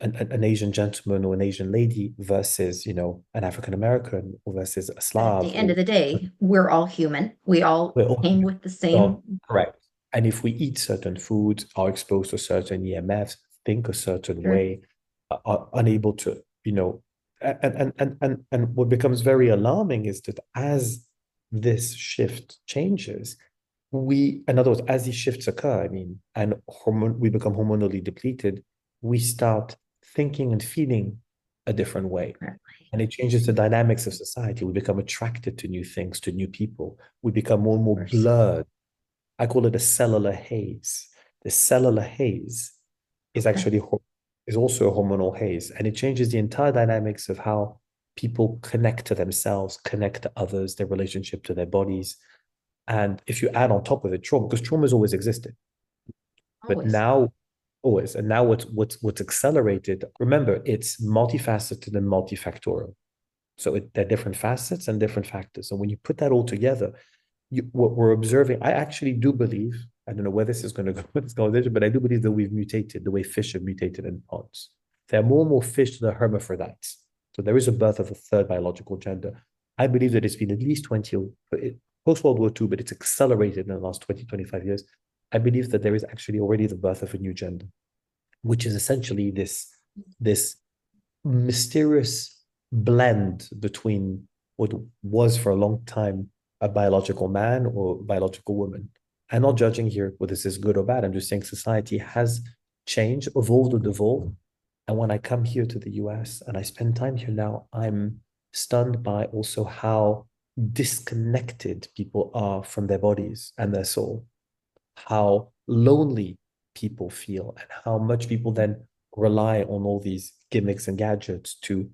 an Asian gentleman or an Asian lady versus, an African American or versus a Slav. At the end of the day, we're all human. We're all came with the same. Correct. And if we eat certain foods, are exposed to certain EMFs, think a certain way, are unable to, and what becomes very alarming is that as this shift changes, in other words, as these shifts occur, we become hormonally depleted, we start thinking and feeling a different way. And it changes the dynamics of society. We become attracted to new things, to new people. We become more and more blurred. I call it a cellular haze. The cellular haze is actually is also a hormonal haze, and it changes the entire dynamics of how people connect to themselves, connect to others, their relationship to their bodies. And if you add on top of it trauma, because trauma has always existed, but Always. now always, and now what's accelerated, remember, it's multifaceted and multifactorial. So there are different facets and different factors. And when you put that all together, what we're observing, I actually do believe, I don't know where this is going to go with this conversation, but I do believe that we've mutated the way fish have mutated in ponds. There are more and more fish that are hermaphrodites. So there is a birth of a third biological gender. I believe that it's been at least 20, post-World War II, but it's accelerated in the last 20, 25 years. I believe that there is actually already the birth of a new gender, which is essentially this mysterious blend between what was for a long time a biological man or biological woman. I'm not judging here whether this is good or bad. I'm just saying society has changed, evolved or devolved. And when I come here to the US and I spend time here now, I'm stunned by also how disconnected people are from their bodies and their soul, how lonely people feel, and how much people then rely on all these gimmicks and gadgets to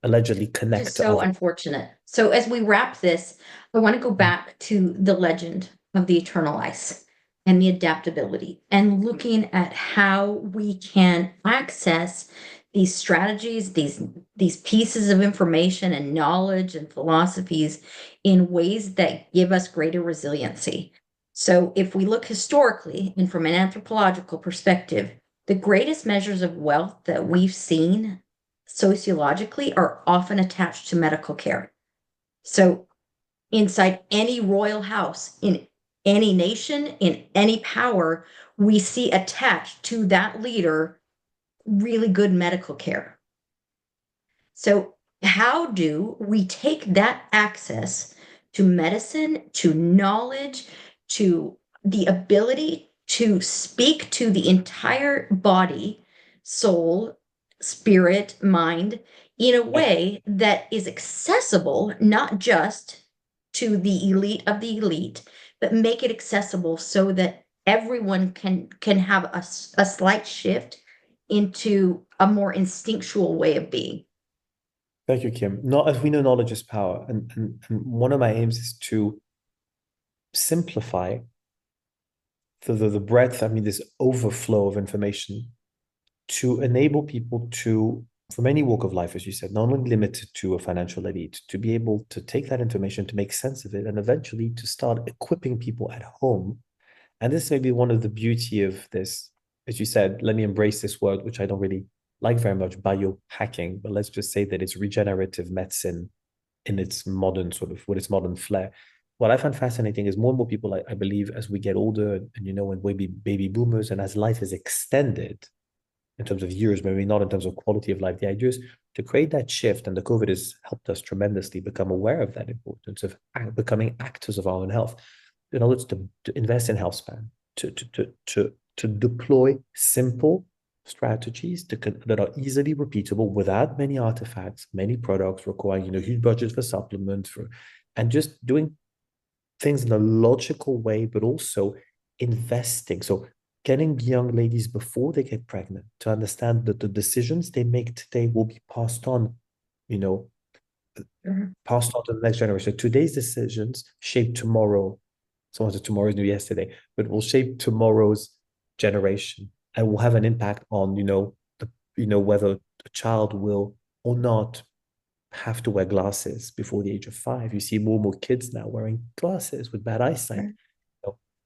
allegedly Which is connect to so other. unfortunate. So as we wrap this, I want to go back to the legend of the eternal ice and the adaptability and looking at how we can access these strategies, these pieces of information and knowledge and philosophies in ways that give us greater resiliency. So if we look historically and from an anthropological perspective, the greatest measures of wealth that we've seen sociologically are often attached to medical care. So, inside any royal house, in any nation, in any power, we see attached to that leader really good medical care. So, how do we take that access to medicine, to knowledge, to the ability to speak to the entire body, soul, spirit, mind in a way that is accessible, not just to the elite of the elite, but make it accessible so that everyone can have a slight shift into a more instinctual way of being. Thank you, Kim. Not as we know, knowledge is power, and one of my aims is to simplify the breadth. I mean, this overflow of information to enable people to, from any walk of life, as you said, not only limited to a financial elite, to be able to take that information, to make sense of it, and eventually to start equipping people at home. And this may be one of the beauty of this, as you said, let me embrace this word, which I don't really like very much, biohacking, but let's just say that it's regenerative medicine in its modern sort of, with its modern flair. What I find fascinating is more and more people, I believe, as we get older, and when baby boomers, and as life is extended in terms of years, maybe not in terms of quality of life, the idea is to create that shift. And the COVID has helped us tremendously become aware of that importance of becoming actors of our own health. In other words, to invest in health span, to deploy simple strategies that are easily repeatable without many artifacts, many products requiring huge budgets for supplements, and just doing things in a logical way, but also investing. So getting young ladies before they get pregnant to understand that the decisions they make today will be passed on, passed on to the next generation. Today's decisions shape tomorrow. Someone said tomorrow is new yesterday, but will shape tomorrow's generation and will have an impact on, whether a child will or not have to wear glasses before the age of 5. You see more and more kids now wearing glasses with bad eyesight.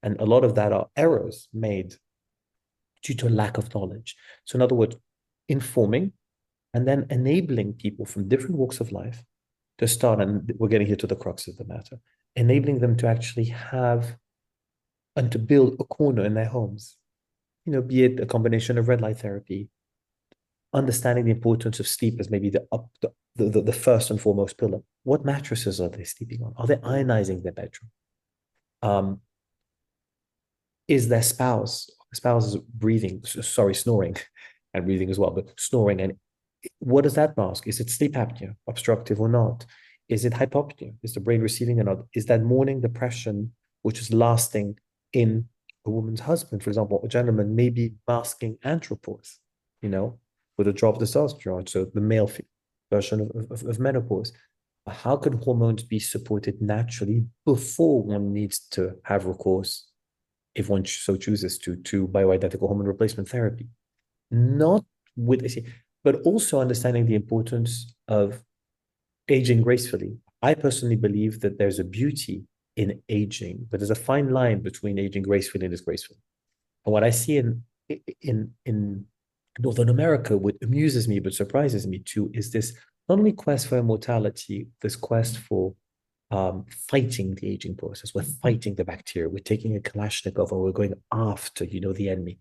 And a lot of that are errors made due to a lack of knowledge. So in other words, informing and then enabling people from different walks of life to start, and we're getting here to the crux of the matter, enabling them to actually have and to build a corner in their homes, be it a combination of red light therapy, understanding the importance of sleep as maybe the first and foremost pillar. What mattresses are they sleeping on? Are they ionizing their bedroom? Is their spouse is breathing, snoring and breathing as well, but snoring. And what does that mask? Is it sleep apnea, obstructive or not? Is it hypopnea? Is the brain receiving or not? Is that morning depression, which is lasting in a woman's husband, for example, a gentleman may be masking andropause, with a drop of testosterone, so the male version of menopause. how can hormones be supported naturally before one needs to have recourse, if one so chooses to bioidentical hormone replacement therapy? Not with, but also understanding the importance of aging gracefully. I personally believe that there's a beauty in aging, but there's a fine line between aging gracefully and disgracefully. And what I see in Northern America, what amuses me but surprises me too, is this not only quest for immortality, this quest for fighting the aging process. We're fighting the bacteria. We're taking a Kalashnikov and we're going after, the enemy.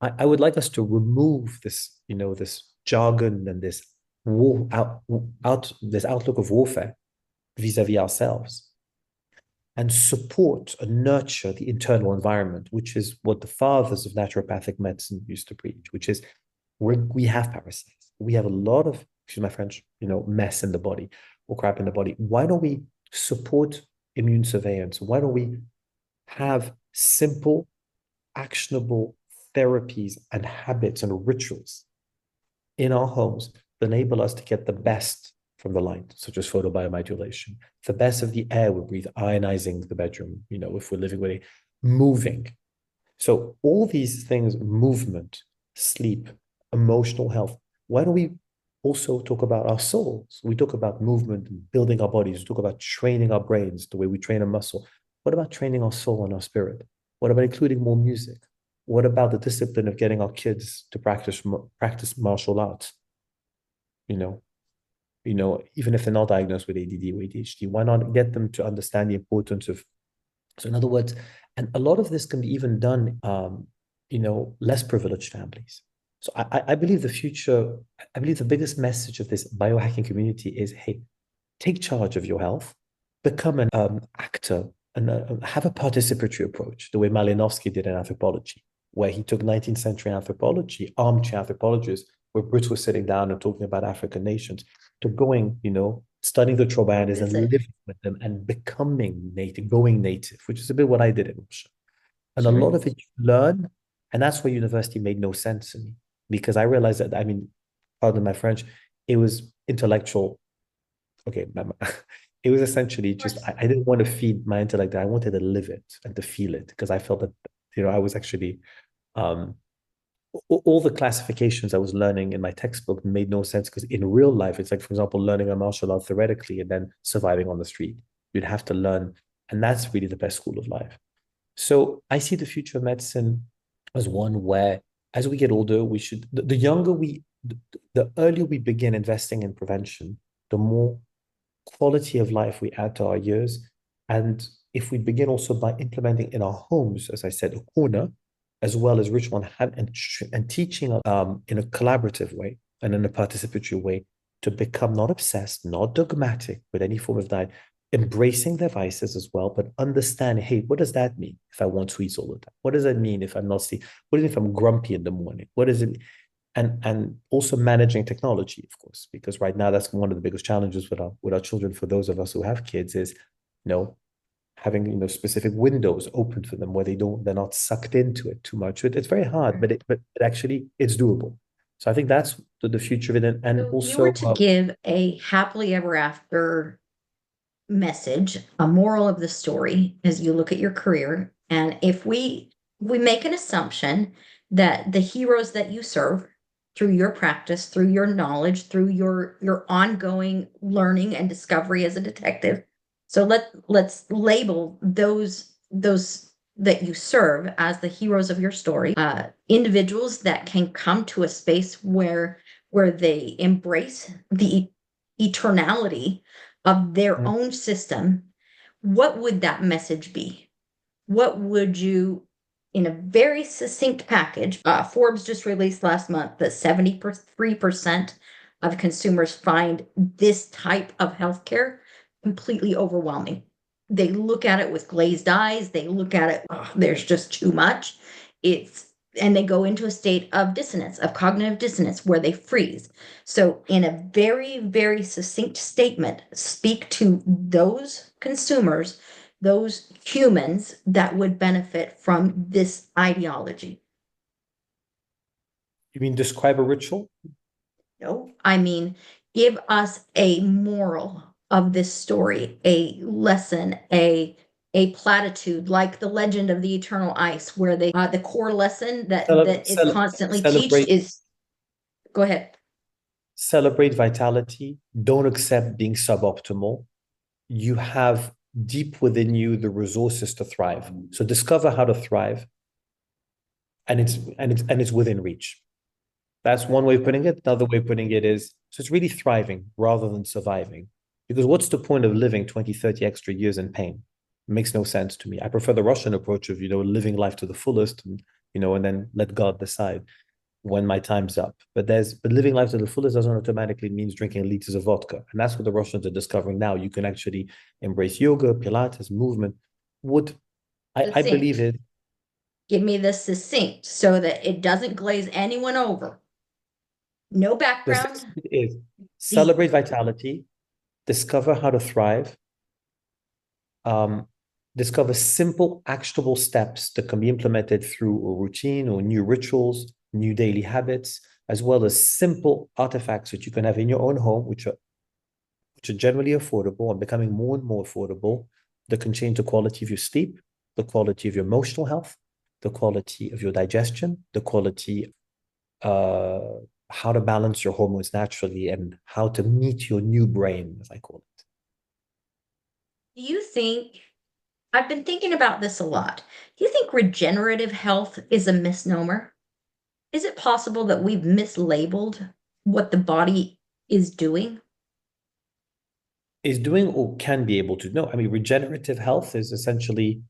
I would like us to remove this, this jargon and this this outlook of warfare vis-a-vis ourselves, and support and nurture the internal environment, which is what the fathers of naturopathic medicine used to preach, which is we have parasites. We have a lot of, excuse my French, mess in the body or crap in the body. Why don't we support immune surveillance? Why don't we have simple, actionable therapies and habits and rituals in our homes that enable us to get the best from the light, such as photobiomodulation, the best of the air we breathe, ionizing the bedroom, if we're living with a moving. So all these things, movement, sleep, emotional health. Why don't we also talk about our souls? We talk about movement and building our bodies. We talk about training our brains the way we train a muscle. What about training our soul and our spirit? What about including more music? What about the discipline of getting our kids to practice martial arts? Even if they're not diagnosed with ADD or ADHD, why not get them to understand the importance of, so in other words, and a lot of this can be even done, less privileged families. So I believe I believe the biggest message of this biohacking community is, hey, take charge of your health, become an actor, and have a participatory approach, the way Malinowski did in anthropology, where he took 19th century anthropology, armchair anthropologists, where Brits were sitting down and talking about African nations, to going, studying the Trobanis and living with them and becoming native, going native, which is a bit what I did in Russia. And a lot of it you learn, and that's where university made no sense to me, because I realized that, pardon my French, it was intellectual. Okay, it was essentially just, I didn't want to feed my intellect. I wanted to live it and to feel it, because I felt that, I was actually, all the classifications I was learning in my textbook made no sense, because in real life, it's like, for example, learning a martial art theoretically and then surviving on the street. You'd have to learn, and that's really the best school of life. So I see the future of medicine as one where, as we get older, we should, the younger the earlier we begin investing in prevention, the more quality of life we add to our years. And if we begin also by implementing in our homes, as I said, a corner, as well as ritual and teaching in a collaborative way and in a participatory way, to become not obsessed, not dogmatic with any form of diet, embracing their vices as well, but understanding, hey, what does that mean if I want sweets all the time? What does that mean if I'm not sleep? What does it mean if I'm grumpy in the morning? What is it? And also managing technology, of course, because right now that's one of the biggest challenges with our children. For those of us who have kids, is having specific windows open for them where they're not sucked into it too much. It's very hard, but it actually it's doable. So I think that's the future of it. And So if also, you were to give a happily ever after message, a moral of the story as you look at your career, and if we make an assumption that the heroes that you serve through your practice, through your knowledge, through your ongoing learning and discovery as a detective, so let's label those that you serve as the heroes of your story, individuals that can come to a space where they embrace the eternality of their own system. What would that message be? What would you, in a very succinct package, Forbes just released last month that 73% of consumers find this type of healthcare completely overwhelming. They look at it with glazed eyes. They look at it, oh, there's just too much. And they go into a state of dissonance, of cognitive dissonance, where they freeze. So, in a very, very succinct statement, speak to those consumers, those humans that would benefit from this ideology. you mean describe a ritual? No, I mean, give us a moral of this story, a lesson, a platitude, like the legend of the eternal ice, where they the core lesson that is constantly teached Celebrate, is go ahead. celebrate vitality. Don't accept being suboptimal. You have deep within you the resources to thrive. So discover how to thrive, and it's within reach. That's one way of putting it. Another way of putting it is, so it's really thriving rather than surviving. Because what's the point of living 20, 30 extra years in pain? It makes no sense to me. I prefer the Russian approach of, living life to the fullest and, and then let God decide when my time's up. But living life to the fullest doesn't automatically means drinking liters of vodka. And that's what the Russians are discovering now. You can actually embrace yoga, Pilates, movement. What I believe Succinct. is, Give me this succinct so that it doesn't glaze anyone over. No the background. success is Deep. celebrate vitality, discover how to thrive, um, discover simple, actionable steps that can be implemented through a routine or new rituals, new daily habits, as well as simple artifacts that you can have in your own home, which are generally affordable and becoming more and more affordable, that can change the quality of your sleep, the quality of your emotional health, the quality of your digestion, the quality uh how to balance your hormones naturally, and how to meet your new brain, as I call it. Do you think, I've been thinking about this a lot. Do you think regenerative health is a misnomer? Is it possible that we've mislabeled what the body is doing? Is doing or can be able to. No, I mean, regenerative health is essentially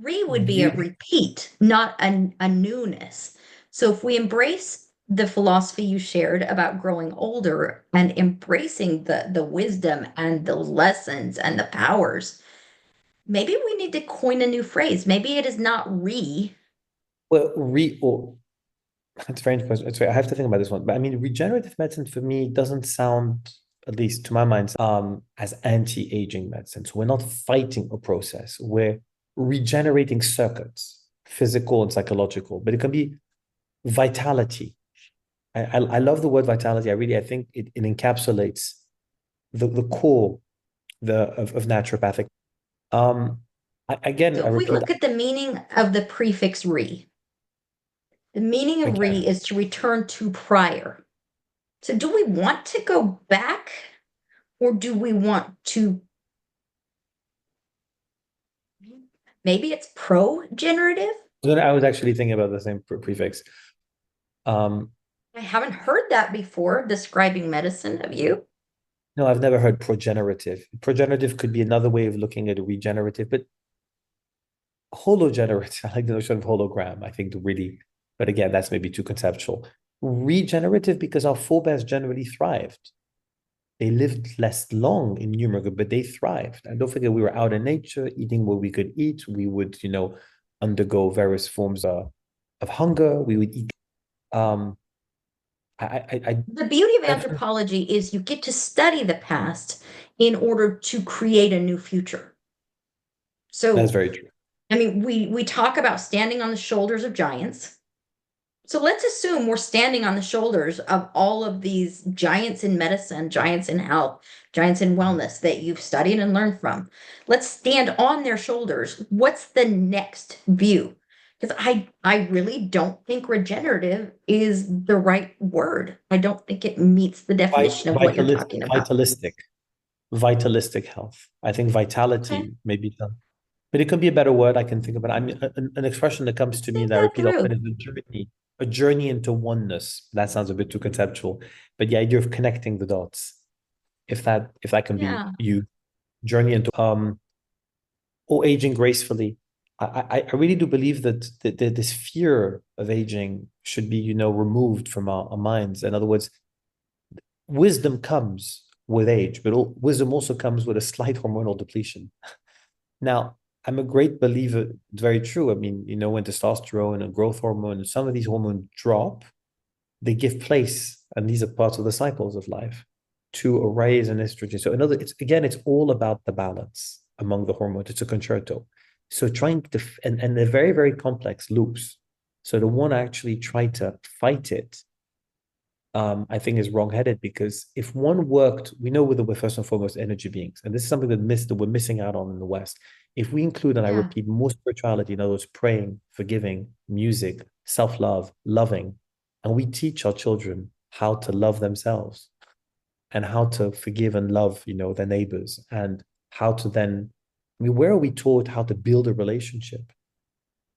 Would be you. a repeat, not a newness. So if we embrace the philosophy you shared about growing older and embracing the wisdom and the lessons and the powers, maybe we need to coin a new phrase. Maybe it is not Well, or it's very interesting. I have to think about this one, but I mean, regenerative medicine for me doesn't sound, at least to my mind, as anti-aging medicine. So we're not fighting a process. We're regenerating circuits, physical and psychological. But it can be vitality. I love the word vitality. I think it encapsulates the core of naturopathic. Um, again, So I if we repeat, look at the meaning of the prefix re, the meaning of re again, is to return to prior. So do we want to go back or do we want to, maybe it's pro-generative? I was actually thinking about the same prefix. Um, I haven't heard that before describing medicine of you. no, I've never heard progenerative. Progenerative could be another way of looking at a regenerative, but hologenerative, I like the notion of hologram. I think really, but again, that's maybe too conceptual. Regenerative because our forebears generally thrived. They lived less long in numerable, but they thrived. And don't forget, we were out in nature, eating what we could eat. We would, undergo various forms of hunger. We would eat. Um, I The beauty of definitely, anthropology is you get to study the past in order to create a new future. that's So, very true. I mean, we talk about standing on the shoulders of giants. So let's assume we're standing on the shoulders of all of these giants in medicine, giants in health, giants in wellness that you've studied and learned from. Let's stand on their shoulders. What's the next view? Because I really don't think regenerative is the right word. I don't think it meets the definition of what you're talking about. Vitalistic health. I think Okay, vitality maybe, but it could be a better word I can think about. I mean, an expression that comes to me think that I that repeat often through. is a journey into oneness. That sounds a bit too conceptual, but the idea of connecting the dots, if that can be Yeah. you, journey into or aging gracefully. I really do believe that this fear of aging should be, removed from our minds. In other words, wisdom comes with age, but wisdom also comes with a slight hormonal depletion. Now, I'm a great believer, it's very true. I mean, when testosterone and growth hormone and some of these hormones drop, they give place, and these are parts of the cycles of life, to a raise in estrogen. So it's all about the balance among the hormones. It's a concerto. So trying to, and they're very, very complex loops. So to want to actually try to fight it I think is wrongheaded, because if one worked, we know we're first and foremost energy beings, and this is something that we're missing out on in the West. If we include, and I Yeah. repeat, more spirituality, in other words, praying, forgiving, music, self-love, loving, and we teach our children how to love themselves and how to forgive and love, their neighbors, and how to then, I mean, where are we taught how to build a relationship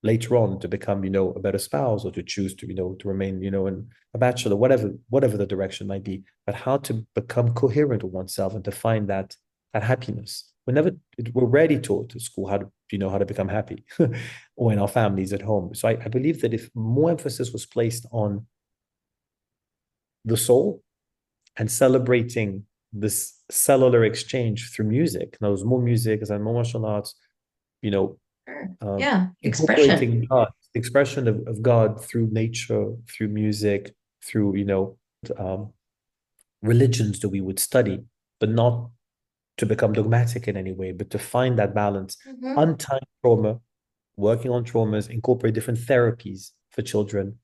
later on to become, a better spouse, or to choose to, to remain, in a bachelor, whatever the direction might be, but how to become coherent with oneself and to find that happiness. We're rarely taught at school how to, how to become happy or in our families at home. So I believe that if more emphasis was placed on the soul and celebrating this cellular exchange through music, and there was more music and more martial arts, you know, Sure. Yeah. Expression. incorporating God, the expression of God through nature, through music, through, um, religions that we would study, but not to become dogmatic in any way, but to find that balance, Mhm. untying trauma, working on traumas, incorporate different therapies for children,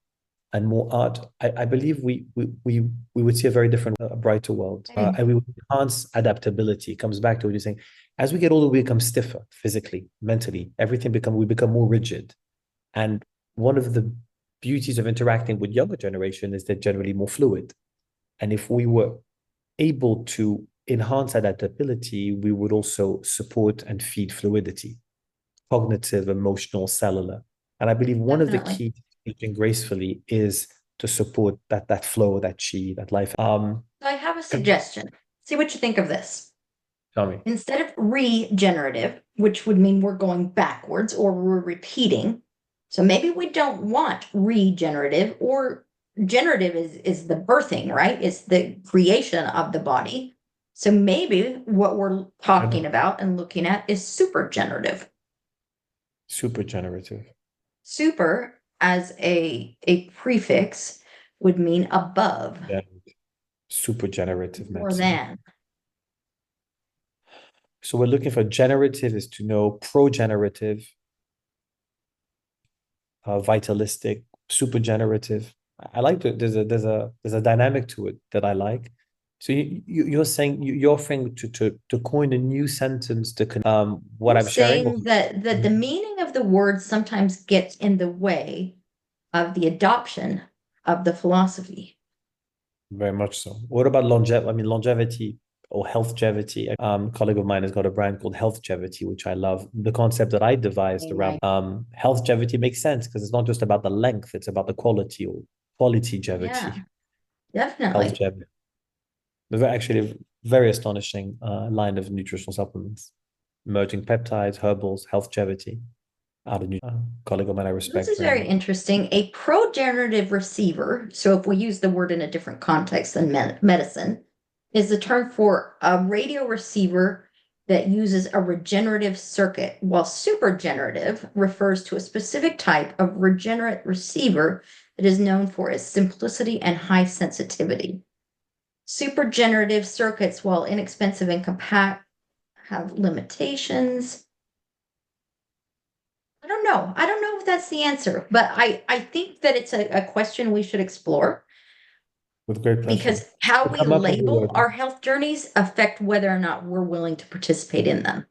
and more art. I believe we would see a very different, a brighter world, Exciting. and we would enhance adaptability. It comes back to what you're saying. As we get older, we become stiffer physically, mentally. We become more rigid. And one of the beauties of interacting with younger generation is they're generally more fluid. And if we were able to enhance adaptability, we would also support and feed fluidity, cognitive, emotional, cellular. And I believe one of the Definitely. keys to aging gracefully is to support that flow, that chi, that life. So I have a suggestion. See what you think of this. Tell me. Instead of regenerative, which would mean we're going backwards or we're repeating, so maybe we don't want regenerative, or generative is the birthing, right? It's the creation of the body. So maybe what we're talking about and looking at is super generative. Super generative. Super as a prefix would mean above, Yeah. Super generative more medicine. than. So we're looking for generative is to know pro-generative, vitalistic, super generative. I like that there's a dynamic to it that I like. So you're saying you're offering to coin a new sentence to what I'm I'm sharing. saying that the meaning of the word sometimes gets in the way of the adoption of the philosophy. Very much so. What about longevity? I mean, longevity or healthgevity. A colleague of mine has got a brand called Healthgevity, which I love. The concept that I devised around healthgevity makes sense because it's not just about the length; it's about the quality or Yeah, qualitygevity. definitely. Healthgevity. Actually a very astonishing line of nutritional supplements, emerging peptides, herbals, healthgevity. Out of colleague of mine I This respect is very very much. interesting. A progenerative receiver, so if we use the word in a different context than medicine, is the term for a radio receiver that uses a regenerative circuit, while supergenerative refers to a specific type of regenerate receiver that is known for its simplicity and high sensitivity. Supergenerative circuits, while inexpensive and compact, have limitations. I don't know. I don't know if that's the answer, but I think that it's a question we should explore, With great pleasure. because how We'll we come up with a label word. our health journeys affect whether or not we're willing to participate in them.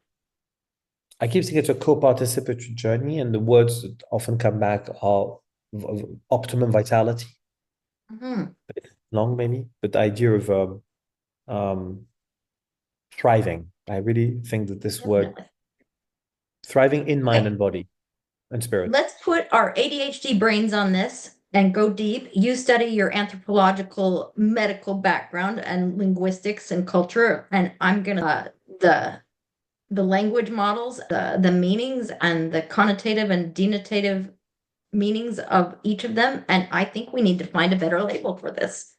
I keep saying it's a co-participatory journey, and the words that often come back are optimum vitality, Mhm. long maybe, but the idea of um, thriving. I really think that this word, Definitely. thriving in mind Okay, and body and spirit. let's put our ADHD brains on this and go deep. You study your anthropological medical background and linguistics and culture, and I'm gonna the language models, the meanings and the connotative and denotative meanings of each of them. And I think we need to find a better label for this.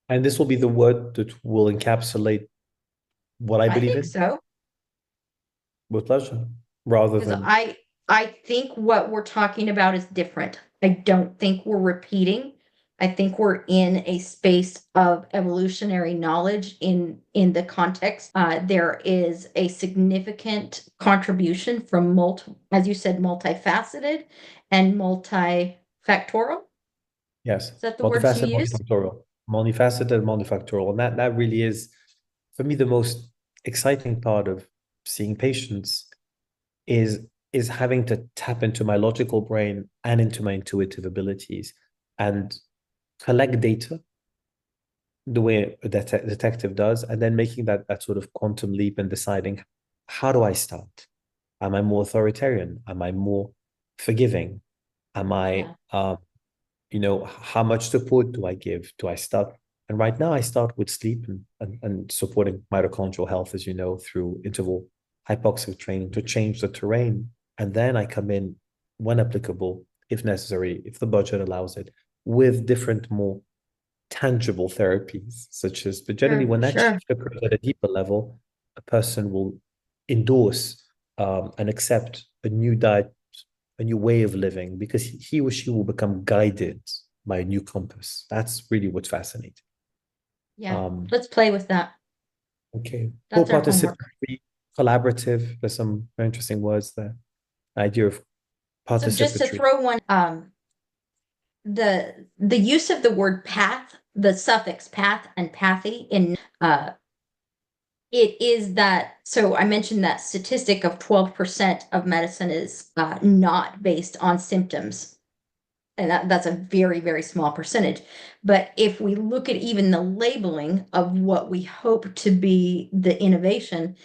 And this will be the word that will encapsulate what I I believe think in so, with pleasure, rather because than, I think what we're talking about is different. I don't think we're repeating. I think we're in a space of evolutionary knowledge in the context. There is a significant contribution from as you said, multifaceted and multifactorial. yes, Is that the words you multifaceted, used? multifactorial. multifaceted, multifactorial. And that really is, for me, the most exciting part of seeing patients is having to tap into my logical brain and into my intuitive abilities and collect data the way a detective does, and then making that sort of quantum leap and deciding, how do I start? Am I more authoritarian? Am I more forgiving? Am I Yeah. how much support do I give? Do I start? And right now I start with sleep and supporting mitochondrial health, as you know, through interval hypoxic training to change the terrain. And then I come in when applicable, if necessary, if the budget allows it, with different, more tangible therapies, such as, but generally, Sure, when that sure. shift occurs at a deeper level, a person will endorse and accept a new diet, a new way of living, because he or she will become guided by a new compass. That's really what's fascinating. Yeah. Um, Let's play with that. okay. That's our homework. Co-participatory, collaborative. There's some very interesting words there. Idea of So just to participatory. throw one, the use of the word path, the suffix path and pathy in it is that, so I mentioned that statistic of 12% of medicine is not based on symptoms. And that's a very, very small percentage. But if we look at even the labeling of what we hope to be the innovation,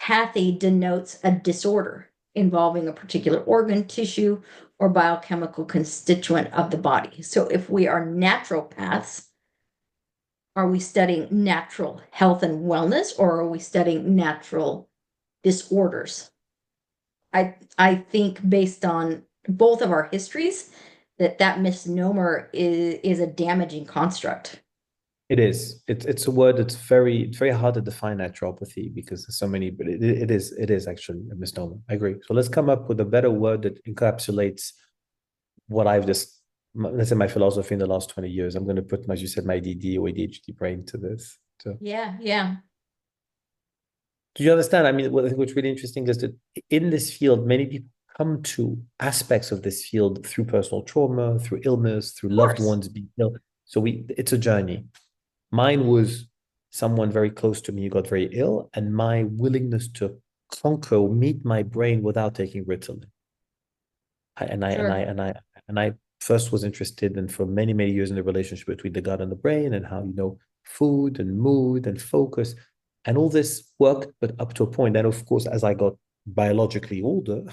pathy denotes a disorder involving a particular organ, tissue, or biochemical constituent of the body. So if we are naturopaths, are we studying natural health and wellness, or are we studying natural disorders? I think based on both of our histories, that misnomer is a damaging construct. It is. It's a word that's very hard to define naturopathy because there's so many, but it is actually a misnomer. I agree. So let's come up with a better word that encapsulates what I've just, let's say, my philosophy in the last 20 years. I'm going to put, as you said, my DD or ADHD brain to this. So Yeah, yeah, do you understand? I mean, what I think what's really interesting is that in this field, many people come to aspects of this field through personal trauma, through illness, through of loved course. ones being ill. So it's a journey. Mine was someone very close to me who got very ill, and my willingness to conquer, meet my brain without taking Ritalin. I, and I and I Sure, and I and I first was interested in for many years in the relationship between the gut and the brain and how food and mood and focus and all this work, but up to a point. Then of course, as I got biologically older,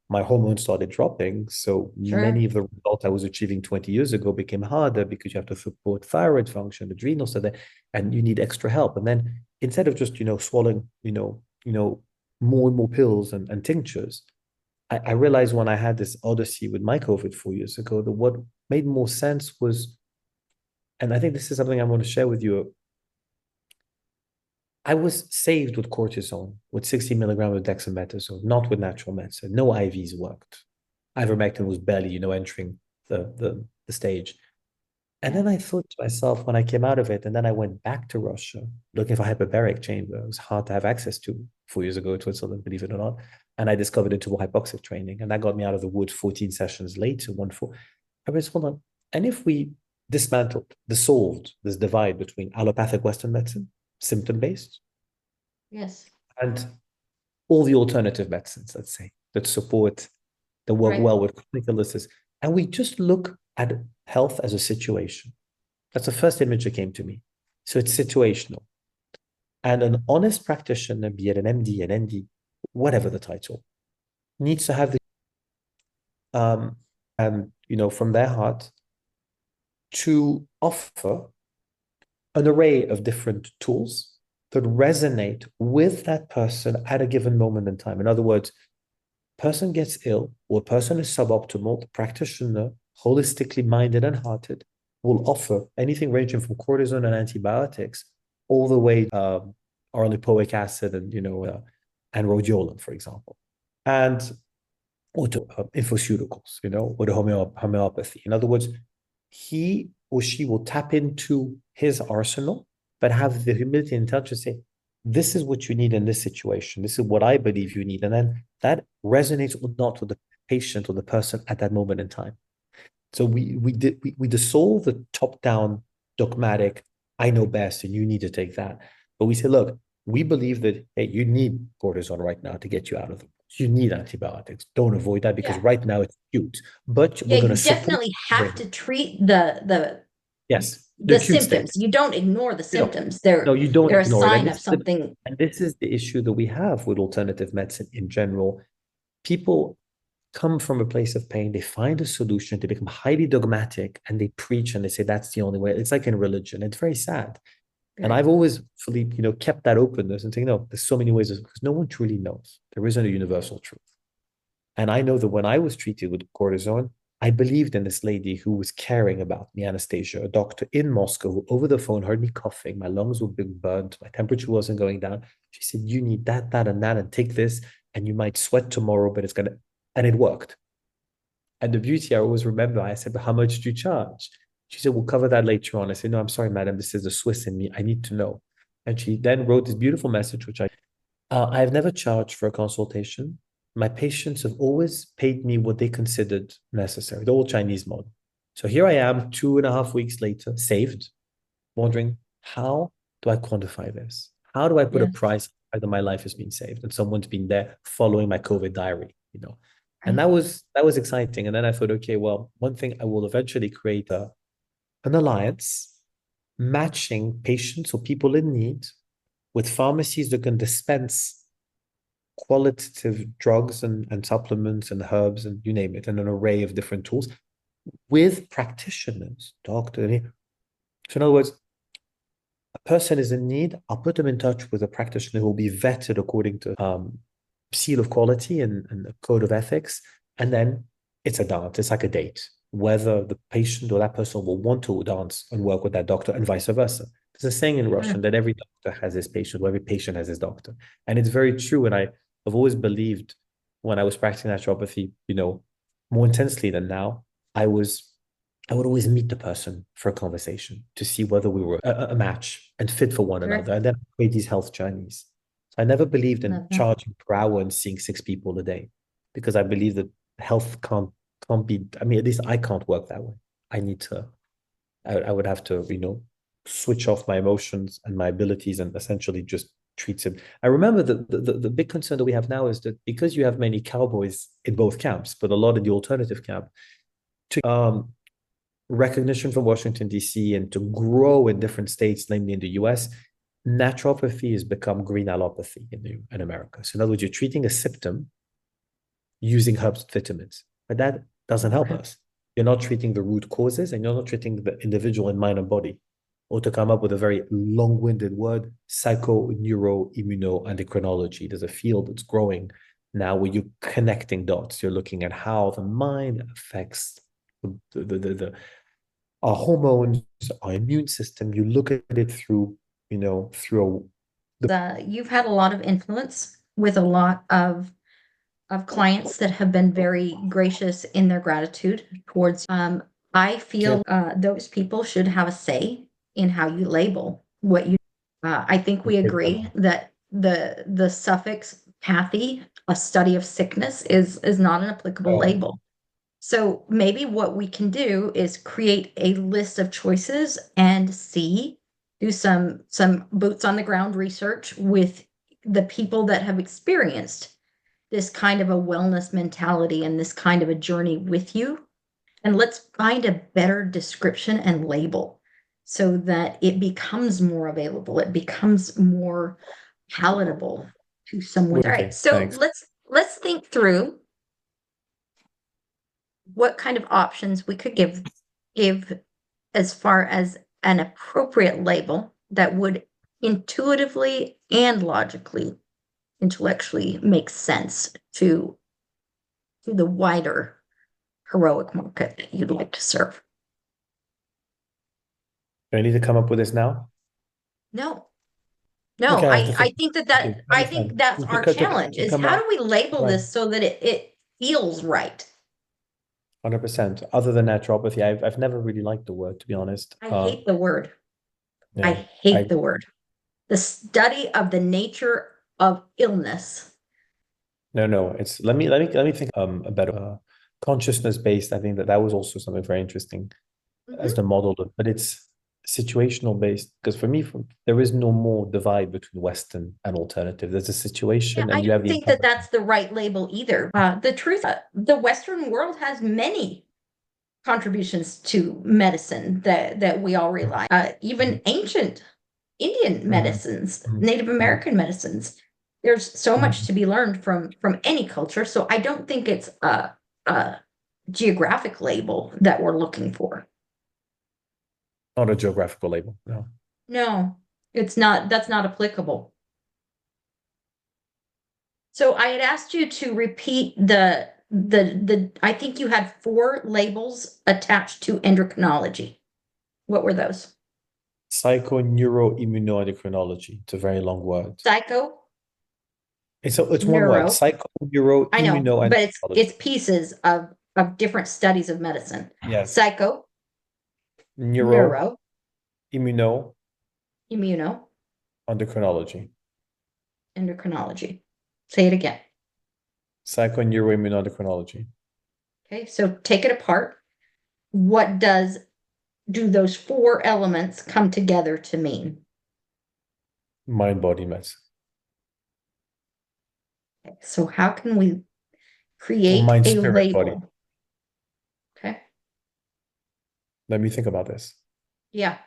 my hormones started dropping. So many sure, of the results I was achieving 20 years ago became harder because you have to support thyroid function, adrenal, so that, and you need extra help. And then instead of just, swallowing, more and more pills and tinctures, I realized when I had this odyssey with my COVID 4 years ago that what made more sense was, and I think this is something I want to share with you. I was saved with cortisone, with 60 milligrams of dexamethasone, not with natural medicine. No IVs worked. Ivermectin was barely, entering the stage. And yeah, then I thought to myself when I came out of it, and then I went back to Russia looking for hyperbaric chamber. It was hard to have access to 4 years ago in Switzerland, believe it or not. And I discovered interval hypoxic training, and that got me out of the woods 14 sessions later. I was, hold on. And if we dissolved this divide between allopathic Western medicine, symptom based, yes, and all the alternative medicines, let's say, that work right. well with chronic illnesses, and we just look at health as a situation. That's the first image that came to me. So it's situational. And an honest practitioner, be it an MD, an ND, whatever the title, needs to have the and from their heart to offer an array of different tools that resonate with that person at a given moment in time. In other words, person gets ill or person is suboptimal, the practitioner, holistically minded and hearted, will offer anything ranging from cortisone and antibiotics all the way oral lipoic acid and rhodiola, for example, and or to infoceuticals, or the homeopathy. In other words, he or she will tap into his arsenal, but have the humility and intelligence to say, this is what you need in this situation. This is what I believe you need. And then that resonates or not with the patient or the person at that moment in time. So we dissolve the top-down dogmatic, I know best, and you need to take that. But we say, look, we believe that, hey, you need cortisone right now to get you out of the you need antibiotics. Don't avoid that because Yeah. right now it's acute. But Yeah, we're going to you support definitely have brain. to treat the Yes, the the acute symptoms. state. You don't ignore the You know, symptoms. no, you don't They're a ignore it. sign of something. And this is the issue that we have with alternative medicine in general. People come from a place of pain, they find a solution, they become highly dogmatic, and they preach and they say that's the only way. It's like in religion. It's very sad. And Very. I've always fully, kept that openness and saying, no, there's so many ways because no one truly knows. There isn't a universal truth. And I know that when I was treated with cortisone, I believed in this lady who was caring about me, Anastasia, a doctor in Moscow who over the phone heard me coughing. My lungs were being burnt. My temperature wasn't going down. She said, you need that, that, and take this. And you might sweat tomorrow, but it's going to, and it worked. And the beauty I always remember, I said, but how much do you charge? She said, we'll cover that later on. I said, no, I'm sorry, madam. This is the Swiss in me. I need to know. And she then wrote this beautiful message, which I've never charged for a consultation. My patients have always paid me what they considered necessary, the old Chinese model. So here I am, 2.5 weeks later, saved, wondering, how do I quantify this? How do I put a Yeah. price that my life has been saved and someone's been there following my COVID diary. And Right. that was exciting. And then I thought, okay, well, one thing I will eventually create an alliance matching patients or people in need with pharmacies that can dispense qualitative drugs and supplements and herbs and you name it, and an array of different tools with practitioners, doctors. So in other words, a person is in need, I'll put them in touch with a practitioner who will be vetted according to seal of quality and a code of ethics. And then it's a dance. It's like a date, whether the patient or that person will want to dance and work with that doctor and vice versa. There's a saying in Russian that every doctor has his patient, or every patient has his doctor. And it's very true. And I've always believed when I was practicing naturopathy, more intensely than now, I would always meet the person for a conversation to see whether we were a match and fit for one Sure. another, and then create these health journeys. I never believed in Mhm. charging per hour and seeing 6 people a day because I believe that health can't be. I mean, at least I can't work that way. I need to. I would have to, switch off my emotions and my abilities and essentially just treat it. I remember the big concern that we have now is that because you have many cowboys in both camps, but a lot in the alternative camp, to recognition from Washington, D.C., and to grow in different states, namely in the US, naturopathy has become green allopathy in America. So, in other words, you're treating a symptom using herbs and vitamins, but that doesn't help us. You're not treating the root causes and you're not treating the individual in mind and body. Or to come up with a very long winded word, psychoneuroimmunoendocrinology. There's a field that's growing now where you're connecting dots. You're looking at how the mind affects our hormones, our immune system. You look at it through You've had a lot of influence with a lot of clients that have been very gracious in their gratitude towards. I feel those people should have a say in how you label what you. I think we agree that the suffix pathy, a study of sickness, is not an applicable label. So maybe what we can do is create a list of choices and do some boots on the ground research with the people that have experienced this kind of a wellness mentality and this kind of a journey with you. And let's find a better description and label so that it becomes more available, it becomes more palatable to someone. All right, so Thanks. let's think through what kind of options we could give as far as an appropriate label that would intuitively and logically, intellectually make sense to the wider heroic market that you'd like to serve. Do I need to come up with this now? No, no, Okay, I have to I think. think Okay, I I think understand. that's our challenge To is come how up, do we label right, this so that it feels right? 100%. Other than naturopathy, I've never really liked the word, to be honest. I hate the word. I Yeah, hate I the word. The study of the nature of illness. no. It's let me think a better consciousness based. I think that was also something very interesting as Mhm. the model, but situational based, because for me, there is no more divide between Western and alternative. There's a Yeah, situation, I and you have don't the think that inhabitants. that's the right label either. The truth, the Western world has many contributions to medicine that we all rely. Even ancient Indian Mhm, medicines, mhm, Native mhm, American medicines. There's so much mhm. to be learned from any culture. So I don't think it's a geographic label that we're looking for. Not a geographical label. No. No, it's not. That's not applicable. So I had asked you to repeat the I think you had four labels attached to endocrinology. What were those? Psychoneuroimmunoendocrinology. It's a very long word. Psycho, It's one word. neuro. I know, but it's Psychoneuroimmunoendocrinology. pieces of different studies of medicine. Yes. Psycho, neuro, Neuroimmunoendocrinology. immuno, endocrinology. Say it again. Psychoneuroimmunoendocrinology. Okay, so take it apart. What do those four elements come together to mean? Mind body medicine. Okay, so how can we Or create mind a spirit body. label? Okay. Let me think about this. Yeah.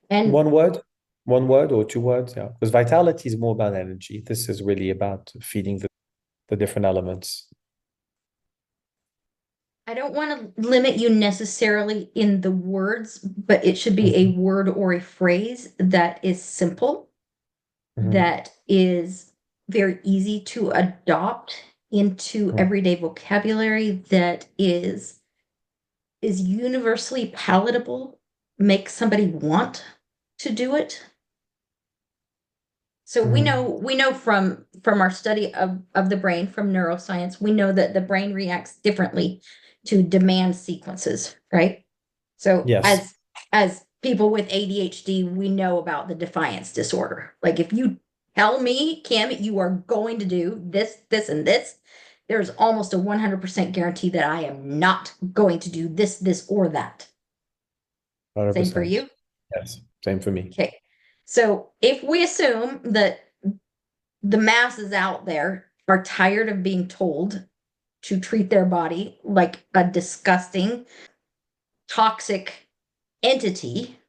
And One word? One word or two words? Yeah. Because vitality is more about energy. This is really about feeding the different elements. I don't want to limit you necessarily in the words, but it should be a Mhm, word or a phrase that is simple, mhm, that is very easy to adopt into mhm, everyday vocabulary, that is universally palatable, makes somebody want to do it. So mhm. we know from our study of the brain, from neuroscience, we know that the brain reacts differently to demand sequences, right? So Yes. as people with ADHD, we know about the defiance disorder. Like if you tell me, Kim, you are going to do this, this, and this, there's almost a 100% guarantee that I am not going to do this, this, or that. Same for 100%. you? Yes. Same for me. Okay. So if we assume that the masses out there are tired of being told to treat their body like a disgusting, toxic entity,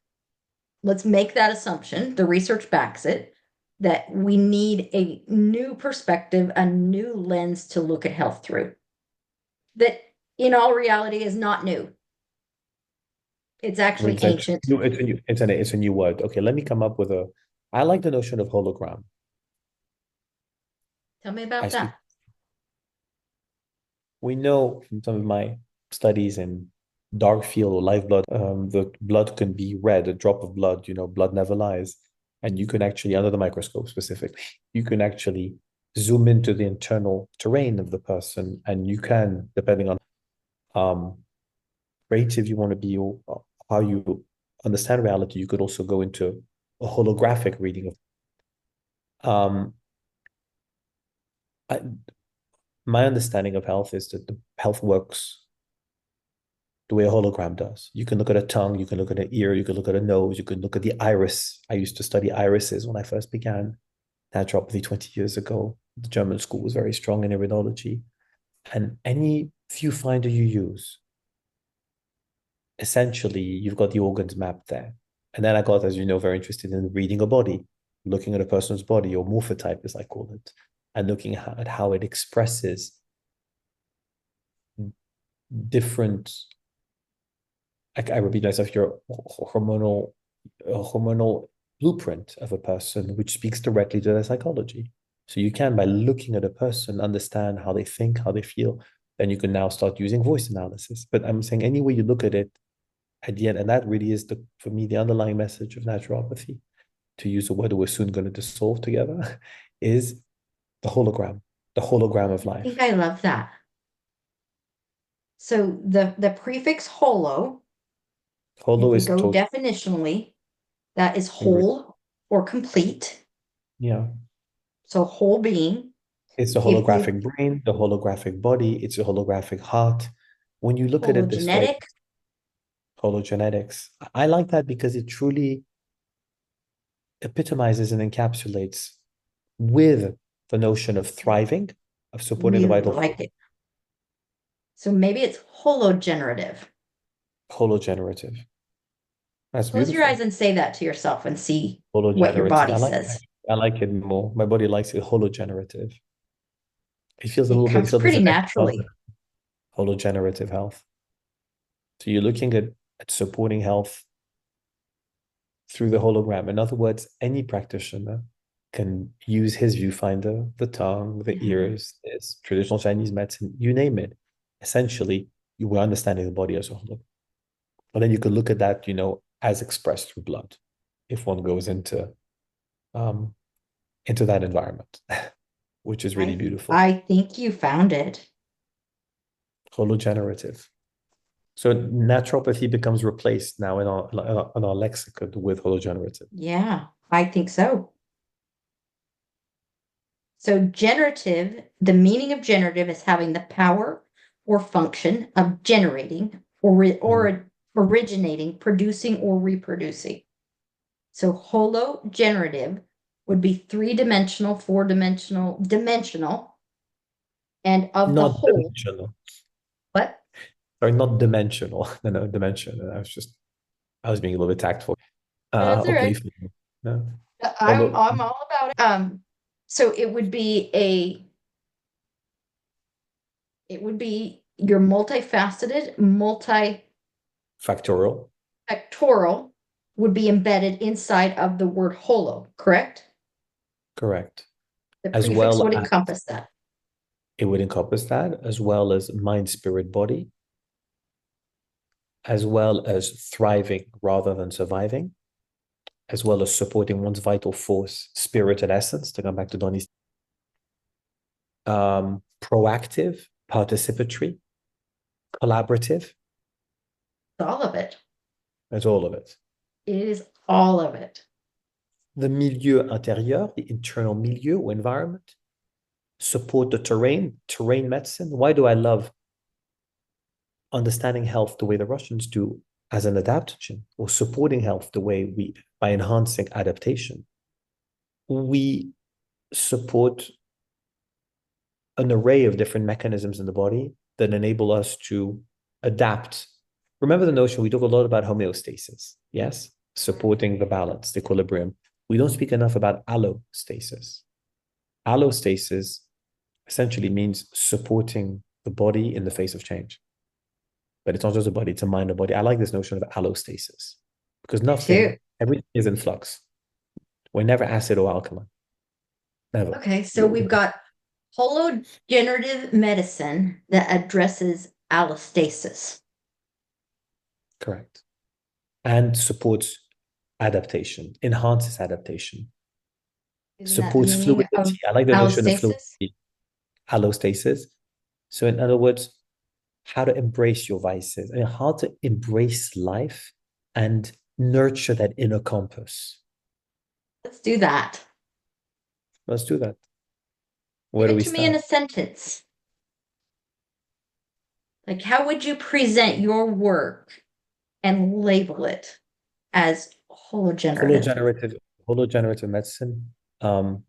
let's make that assumption. The research backs it that we need a new perspective, a new lens to look at health through. That in all reality is not new. It's actually It's a ancient. new, it's a new word. Okay, let me come up with a. I like the notion of hologram. Tell me I about speak. that. We know from some of my studies in dark field or live blood, the blood can be red, a drop of blood. Blood never lies, and you can actually, under the microscope specifically, you can actually zoom into the internal terrain of the person, and you can, depending on um creative you want to be or how you understand reality, you could also go into a holographic reading of I, my understanding of health is that the health works the way a hologram does. You can look at a tongue, you can look at an ear, you can look at a nose, you can look at the iris. I used to study irises when I first began naturopathy 20 years ago. The German school was very strong in iridology. And any viewfinder you use, essentially you've got the organs mapped there. And then I got, as you know, very interested in reading a body, looking at a person's body, or morphotype, as I call it, and looking at how it expresses different. I repeat myself, your hormonal blueprint of a person, which speaks directly to their psychology. So you can, by looking at a person, understand how they think, how they feel. Then you can now start using voice analysis. But I'm saying any way you look at it, at the end, and that really is for me the underlying message of naturopathy, to use a word we're soon going to dissolve together, is the hologram, the hologram of I think life. I love that. So the prefix holo, if Holo we is go total. definitionally, that is whole or complete. Yeah. So whole being. It's the If we holographic brain, the holographic body, it's a holographic heart. When you look at it this way, hologenetic, hologenetics. I like that because it truly epitomizes and encapsulates with the notion of thriving, of supporting the Really vital force, like it. So maybe it's hologenerative. hologenerative. That's Close your eyes beautiful. and say that to yourself and see what your Hologenerative. body says. I like it more. My body likes it hologenerative. It feels a It little bit, it comes feels there's pretty an extra bump in naturally. hologenerative health. So you're looking at supporting health through the hologram. In other words, any practitioner can use his viewfinder, the tongue, the Mhm. ears, this traditional Chinese medicine, you name it. Essentially, you were understanding the body as a whole. But then you could look at that, as expressed through blood, if one goes um, into that environment, which is really beautiful. I think you found it. Hologenerative. So naturopathy becomes replaced now in our lexicon with hologenerative. Yeah, I think so. So generative, the meaning of generative is having the power or function of generating Mhm. or originating, producing or reproducing. So hologenerative would be three-dimensional, four-dimensional, dimensional, and of the Not whole. dimensional. What? Sorry, not dimensional. No, dimension. I was being a little bit tactful. That's all Okay. right. No. I'm Holo, I'm all about it. So it would be your multifaceted, factorial. multifactorial would be embedded inside of the word holo, correct? Correct. The As prefix well would as encompass that. it would encompass that, as well as mind, spirit, body, as well as thriving rather than surviving, as well as supporting one's vital force, spirit, and essence, to come back to Donnie's proactive, participatory, collaborative. All of it. That's all of it. It is all of it. The milieu intérieur, the internal milieu or environment, support the terrain medicine. Why do I love understanding health the way the Russians do as an adaptogen, or supporting health the way by enhancing adaptation? We support an array of different mechanisms in the body that enable us to adapt. Remember the notion, we talk a lot about homeostasis, yes? Supporting the balance, the equilibrium. We don't speak enough about allostasis. Allostasis essentially means supporting the body in the face of change. But it's not just a body, it's a mind and body. I like this notion of allostasis because Me too. everything is in flux. We're never acid or alkaline. Never. Okay, so we've got hologenerative medicine that addresses allostasis. Correct. And supports adaptation, enhances adaptation, Isn't that the supports meaning of fluidity. I like the notion of allostasis? fluidity, allostasis. So, in other words, how to embrace your vices, and how to embrace life and nurture that inner compass. Let's do that. Let's do that. Where Give do it we to me in a start? sentence. Like, how would you present your work and label it as hologenerative? Hologenerative, hologenerative medicine, um,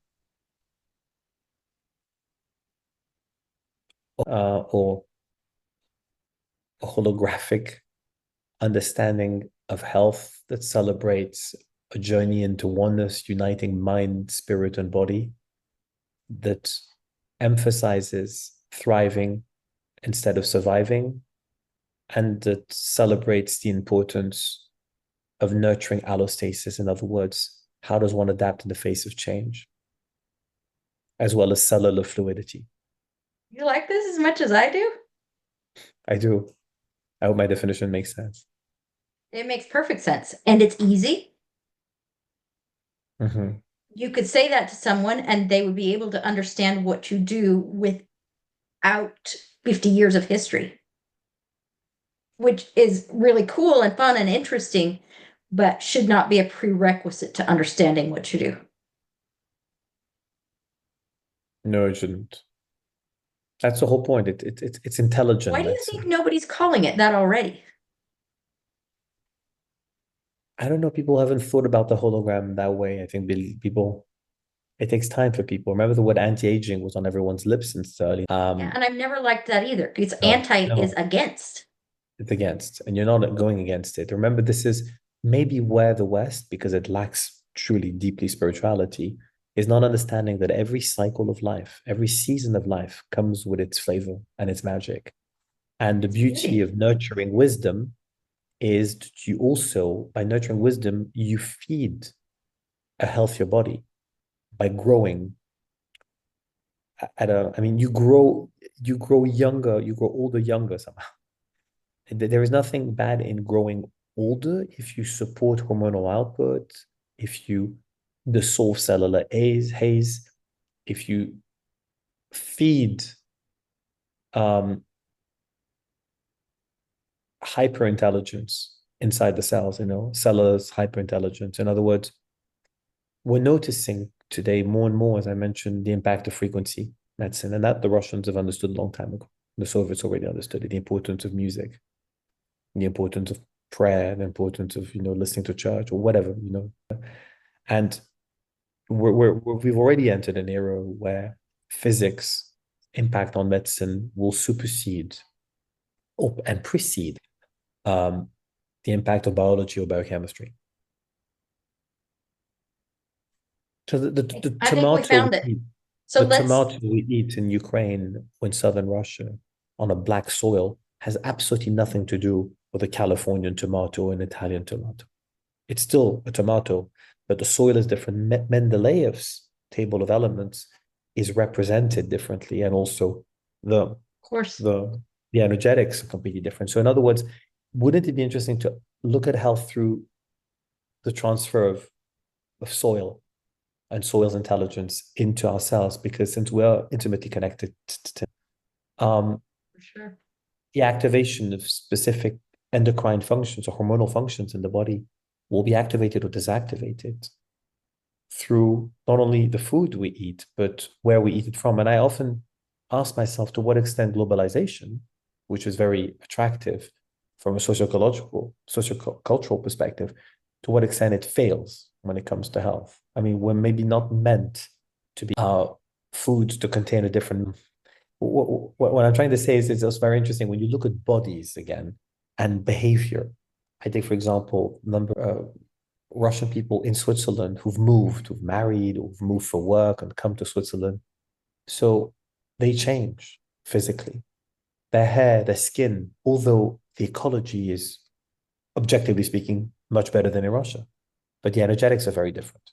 or a holographic understanding of health that celebrates a journey into oneness, uniting mind, spirit, and body, that emphasizes thriving instead of surviving, and that celebrates the importance of nurturing allostasis. In other words, how does one adapt in the face of change, as well as cellular fluidity? You like this as much as I do? I do. I hope my definition makes sense. It makes perfect sense. And it's easy. Mm-hmm. You could say that to someone and they would be able to understand what you do without 50 years of history, which is really cool and fun and interesting, but should not be a prerequisite to understanding what you do. No, it shouldn't. That's the whole point. It's intelligent Why do you think medicine. nobody's calling it that already? I don't know, people haven't thought about the hologram that way. I think people, it takes time for people. Remember the word anti-aging was on everyone's lips since early. Yeah, and I've never liked that either. It's No, anti is no, against. it's against, and you're not going against it. Remember, this is maybe where the West, because it lacks truly deeply spirituality, is not understanding that every cycle of life, every season of life comes with its flavor and its magic. And the It's beauty beauty. of nurturing wisdom is that you also, by nurturing wisdom, you feed a healthier body by growing at a, I mean, you grow younger, you grow older younger somehow. There is nothing bad in growing older if you support hormonal output, if you dissolve cellular haze, if you feed um, hyperintelligence inside the cells, cellular's hyperintelligence. In other words, we're noticing today more and more, as I mentioned, the impact of frequency medicine, and that the Russians have understood a long time ago. The Soviets already understood it, the importance of music, the importance of prayer, the importance of listening to church or whatever. And we've already entered an era where physics impact on medicine will supersede and precede um, the impact of biology or biochemistry. So the I think we tomato found it. So the let's, tomato we eat in Ukraine or in southern Russia on a black soil has absolutely nothing to do with a Californian tomato or an Italian tomato. It's still a tomato, but the soil is different. Mendeleev's table of elements is represented differently, and also the of course, the the energetics are completely different. So, in other words, wouldn't it be interesting to look at health through the transfer of soil and soil's intelligence into ourselves? Because since we're intimately connected to for sure. the activation of specific endocrine functions or hormonal functions in the body will be activated or deactivated through not only the food we eat, but where we eat it from. And I often ask myself to what extent globalization, which is very attractive from a sociocultural perspective, to what extent it fails when it comes to health. I mean, we're maybe not meant to be foods to contain a different. What I'm trying to say is it's just very interesting when you look at bodies again and behavior. I take, for example, number Russian people in Switzerland who've married, who've moved for work and come to Switzerland. So they change physically. Their hair, their skin, although the ecology is, objectively speaking, much better than in Russia, but the energetics are very different.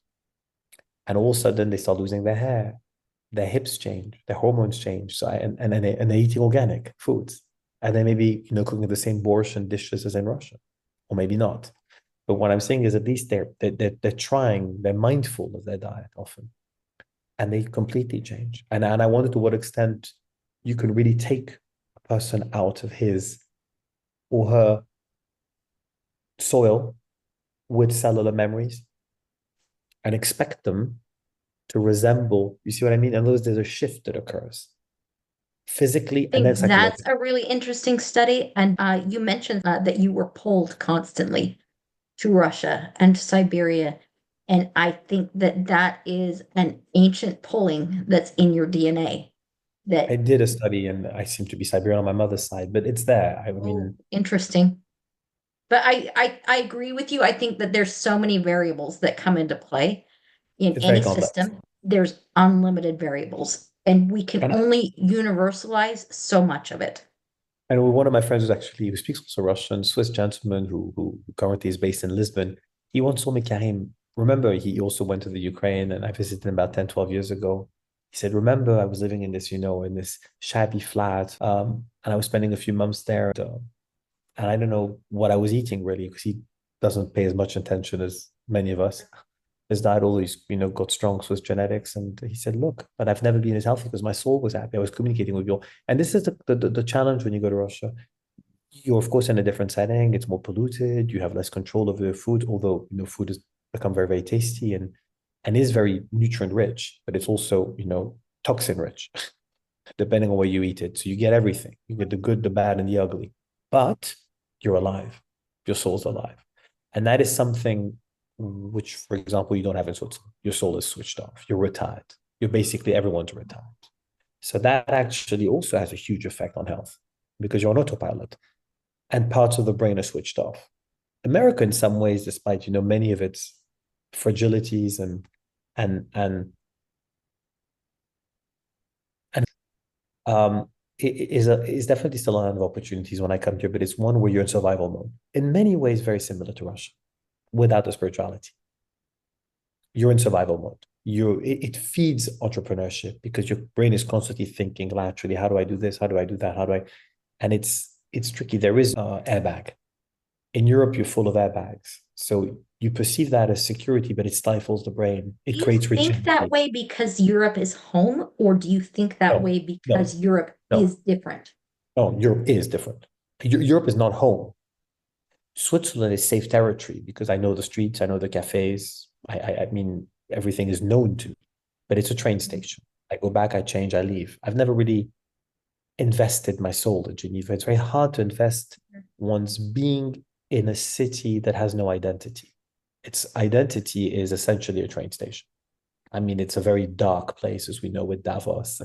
And all of a sudden they start losing their hair, their hips change, their hormones change. So they're eating organic foods. And they may be, cooking the same borscht and dishes as in Russia, or maybe not. But what I'm saying is at least they're trying, they're mindful of their diet often, and they completely change. And I wonder to what extent you can really take a person out of his or her soil with cellular memories and expect them to resemble, you see what I mean? In other words, there's a shift that occurs physically I and then think that's psychologically. a really interesting study. And you mentioned that you were pulled constantly to Russia and to Siberia. And I think that that is an ancient pulling that's in your DNA. I That, did a study and I seem to be Siberian on my mother's side, but it's there. I oh, mean, interesting. But I agree with you. I think that there's so many variables that come into play in it's very any complex. system. There's unlimited variables, and we can And only universalize so much of it. And one of my friends who speaks also Russian, Swiss gentleman who currently is based in Lisbon, he once told me, Karim, remember, he also went to the Ukraine and I visited him about 10, 12 years ago. He said, remember, I was living in this, in this shabby flat, and I was spending a few months there. And I don't know what I was eating really, because he doesn't pay as much attention as many of us. His dad always, got strong Swiss genetics. And he said, look, but I've never been as healthy because my soul was happy. I was communicating with you. And this is the challenge when you go to Russia. You're, of course, in a different setting. It's more polluted. You have less control over your food, although, food has become very, very tasty and is very nutrient rich, but it's also, toxin rich, depending on where you eat it. So you get everything. You get the good, the bad, and the ugly. But you're alive. Your soul's alive. And that is something which, for example, you don't have in Switzerland. Your soul is switched off. You're retired. You're basically everyone's retired. So that actually also has a huge effect on health because you're on autopilot and parts of the brain are switched off. America, in some ways, despite many of its fragilities and is definitely still a lot of opportunities when I come here, but it's one where you're in survival mode. In many ways, very similar to Russia, without the spirituality. You're in survival mode. It feeds entrepreneurship because your brain is constantly thinking laterally, how do I do this? How do I do that? How do I? And it's tricky. There is airbag. In Europe, you're full of airbags. So you perceive that as security, but it stifles the brain. Do It you creates think that rigidity. way because Europe is home, or do you think that No, way no, because Europe no, is different? no. Europe is different. Europe is not home. Switzerland is safe territory because I know the streets, I know the cafes. I mean, everything is known to, but it's a train station. I go back, I change, I leave. I've never really invested my soul in Geneva. It's very hard to invest one's being in a city that has no identity. Its identity is essentially a train station. I mean, it's a very dark place, as we know, with Davos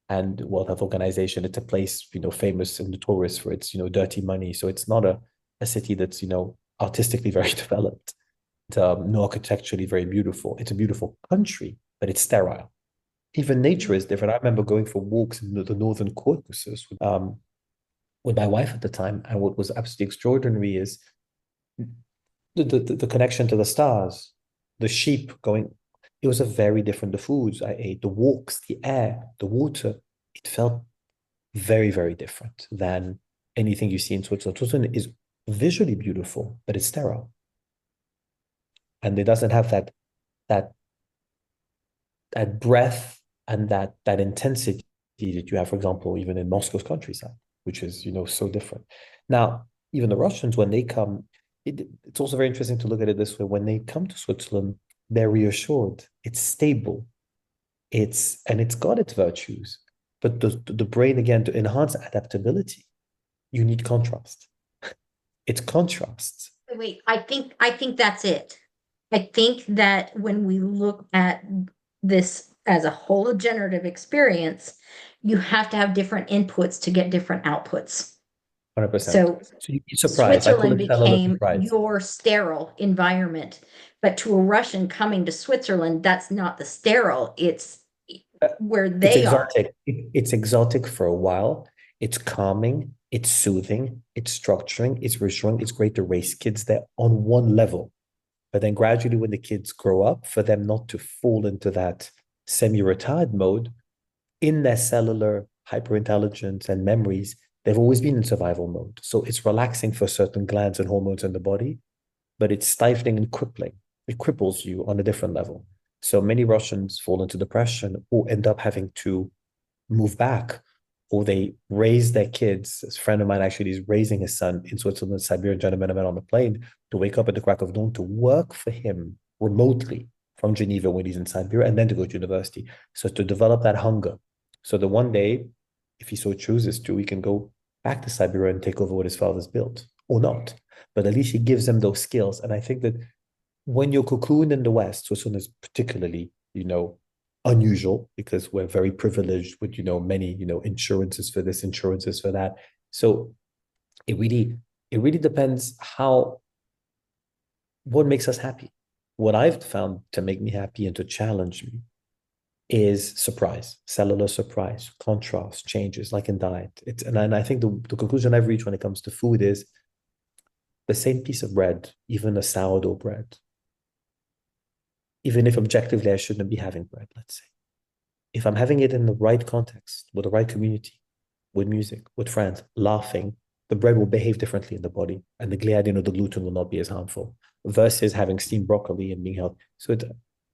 and World Health Organization. It's a place, famous and notorious for its, dirty money. So it's not a city that's, artistically very developed, no architecturally very beautiful. It's a beautiful country, but it's sterile. Even nature is different. I remember going for walks in the northern Caucasus with my wife at the time, and what was absolutely extraordinary is the connection to the stars, the sheep going. It was a very different. The foods I ate, the walks, the air, the water. It felt very, very different than anything you see in Switzerland. Switzerland is visually beautiful, but it's sterile, and it doesn't have that that breadth and that intensity that you have, for example, even in Moscow's countryside, which is so different. Now, even the Russians, when they come, it's also very interesting to look at it this way. When they come to Switzerland, they're reassured. It's stable. It's got its virtues, but the brain again to enhance adaptability, you need contrast. It's contrasts. Wait, I think that's it. I think that when we look at this as a hologenerative experience, you have to have different inputs to get different outputs. 100%. So So you surprise. I call Switzerland it cellular became surprise. your sterile environment. But to a Russian coming to Switzerland, that's not the sterile, it's where It's they are. exotic. It's exotic for a while. It's calming. It's soothing. It's structuring. It's reassuring. It's great to raise kids there on one level. But then gradually, when the kids grow up, for them not to fall into that semi-retired mode, in their cellular hyperintelligence and memories, they've always been in survival mode. So it's relaxing for certain glands and hormones in the body, but it's stifling and crippling. It cripples you on a different level. So many Russians fall into depression or end up having to move back, or they raise their kids. A friend of mine actually is raising his son in Switzerland, Siberian gentleman I met on the plane, to wake up at the crack of dawn to work for him remotely from Geneva when he's in Siberia, and then to go to university. So to develop that hunger. So the one day, if he so chooses to, he can go back to Siberia and take over what his father's built, or not. But at least he gives them those skills. And I think that when you're cocooned in the West, Switzerland is particularly, unusual because we're very privileged with, many, insurances for this, insurances for that. So it really depends what makes us happy. What I've found to make me happy and to challenge me is surprise, cellular surprise, contrast, changes, like in diet. And I think the conclusion I've reached when it comes to food is the same piece of bread, even a sourdough bread, even if objectively I shouldn't be having bread, let's say. If I'm having it in the right context, with the right community, with music, with friends, laughing, the bread will behave differently in the body, and the gliadin or the gluten will not be as harmful versus having steamed broccoli and being healthy. So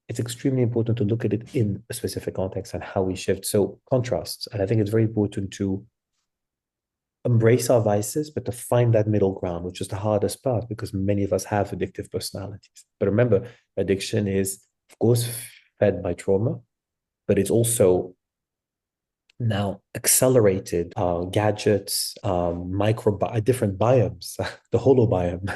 it's extremely important to look at it in a specific context and how we shift. So contrasts, and I think it's very important to embrace our vices, but to find that middle ground, which is the hardest part because many of us have addictive personalities. But remember, addiction is, of course, fed by trauma, but it's also now accelerated gadgets, different biomes, the holobiome,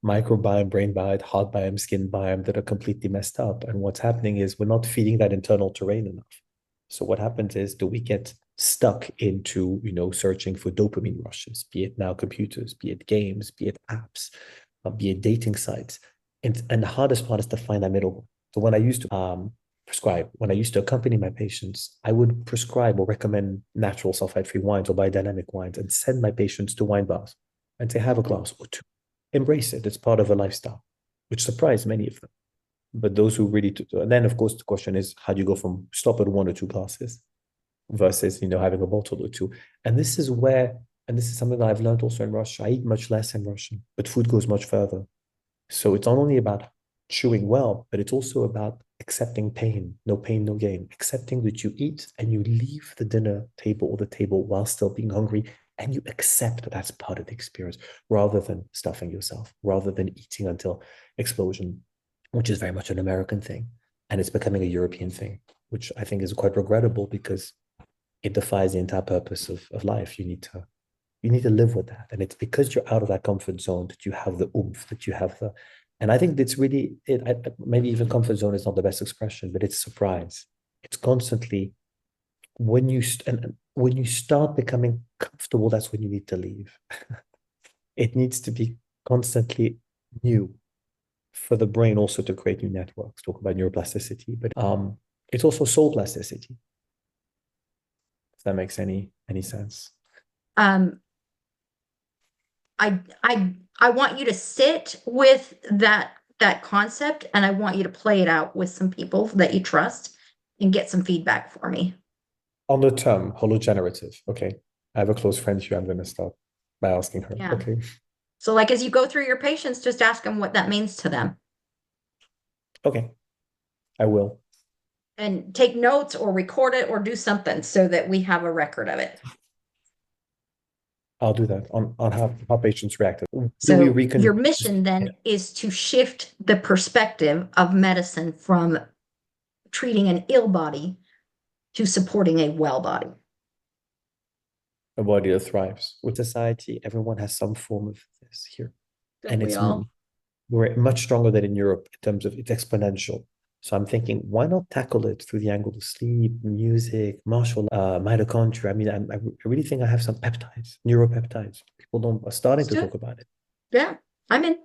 microbiome, brain biome, heart biome, skin biome that are completely messed up. And what's happening is we're not feeding that internal terrain enough. So what happens is that we get stuck into, searching for dopamine rushes, be it now computers, be it games, be it apps, be it dating sites. And the hardest part is to find that middle. So when I used to prescribe, when I used to accompany my patients, I would prescribe or recommend natural sulfite-free wines or biodynamic wines and send my patients to wine bars and say, have a glass or two. Embrace it. It's part of a lifestyle, which surprised many of them. But those who really, and then of course the question is, how do you go from stop at one or two glasses versus, having a bottle or two? And this is something that I've learned also in Russia. I eat much less in Russia, but food goes much further. So it's not only about chewing well, but it's also about accepting pain, no gain, accepting that you eat and you leave the dinner table or the table while still being hungry, and you accept that that's part of the experience rather than stuffing yourself, rather than eating until explosion, which is very much an American thing. And it's becoming a European thing, which I think is quite regrettable because it defies the entire purpose of life. You need to live with that. And it's because you're out of that comfort zone that you have the oomph, that you have the, and I think it's really, maybe even comfort zone is not the best expression, but it's surprise. It's constantly, when you start becoming comfortable, that's when you need to leave. It needs to be constantly new for the brain also to create new networks, talk about neuroplasticity, but it's also soul plasticity. If that makes any sense. I want you to sit with that concept, and I want you to play it out with some people that you trust and get some feedback for me. On the term hologenerative, okay. I have a close friend here. I'm going to start by asking her. Yeah. Okay. So like as you go through your patients, just ask them what that means to them. Okay. I will. And take notes or record it or do something so that we have a record of it. I'll do that on how patients reacted. So your mission then is to shift the perspective of medicine from treating an ill body to supporting a well body. A body that thrives. With society, everyone has some form of this here. Don't and we're much stronger than in Europe in terms of it's exponential. So I'm thinking, why not tackle it through the angle of sleep, music, martial, mitochondria? I mean, I really think I have some peptides, neuropeptides. People are starting to talk about it. Yeah, I'm in.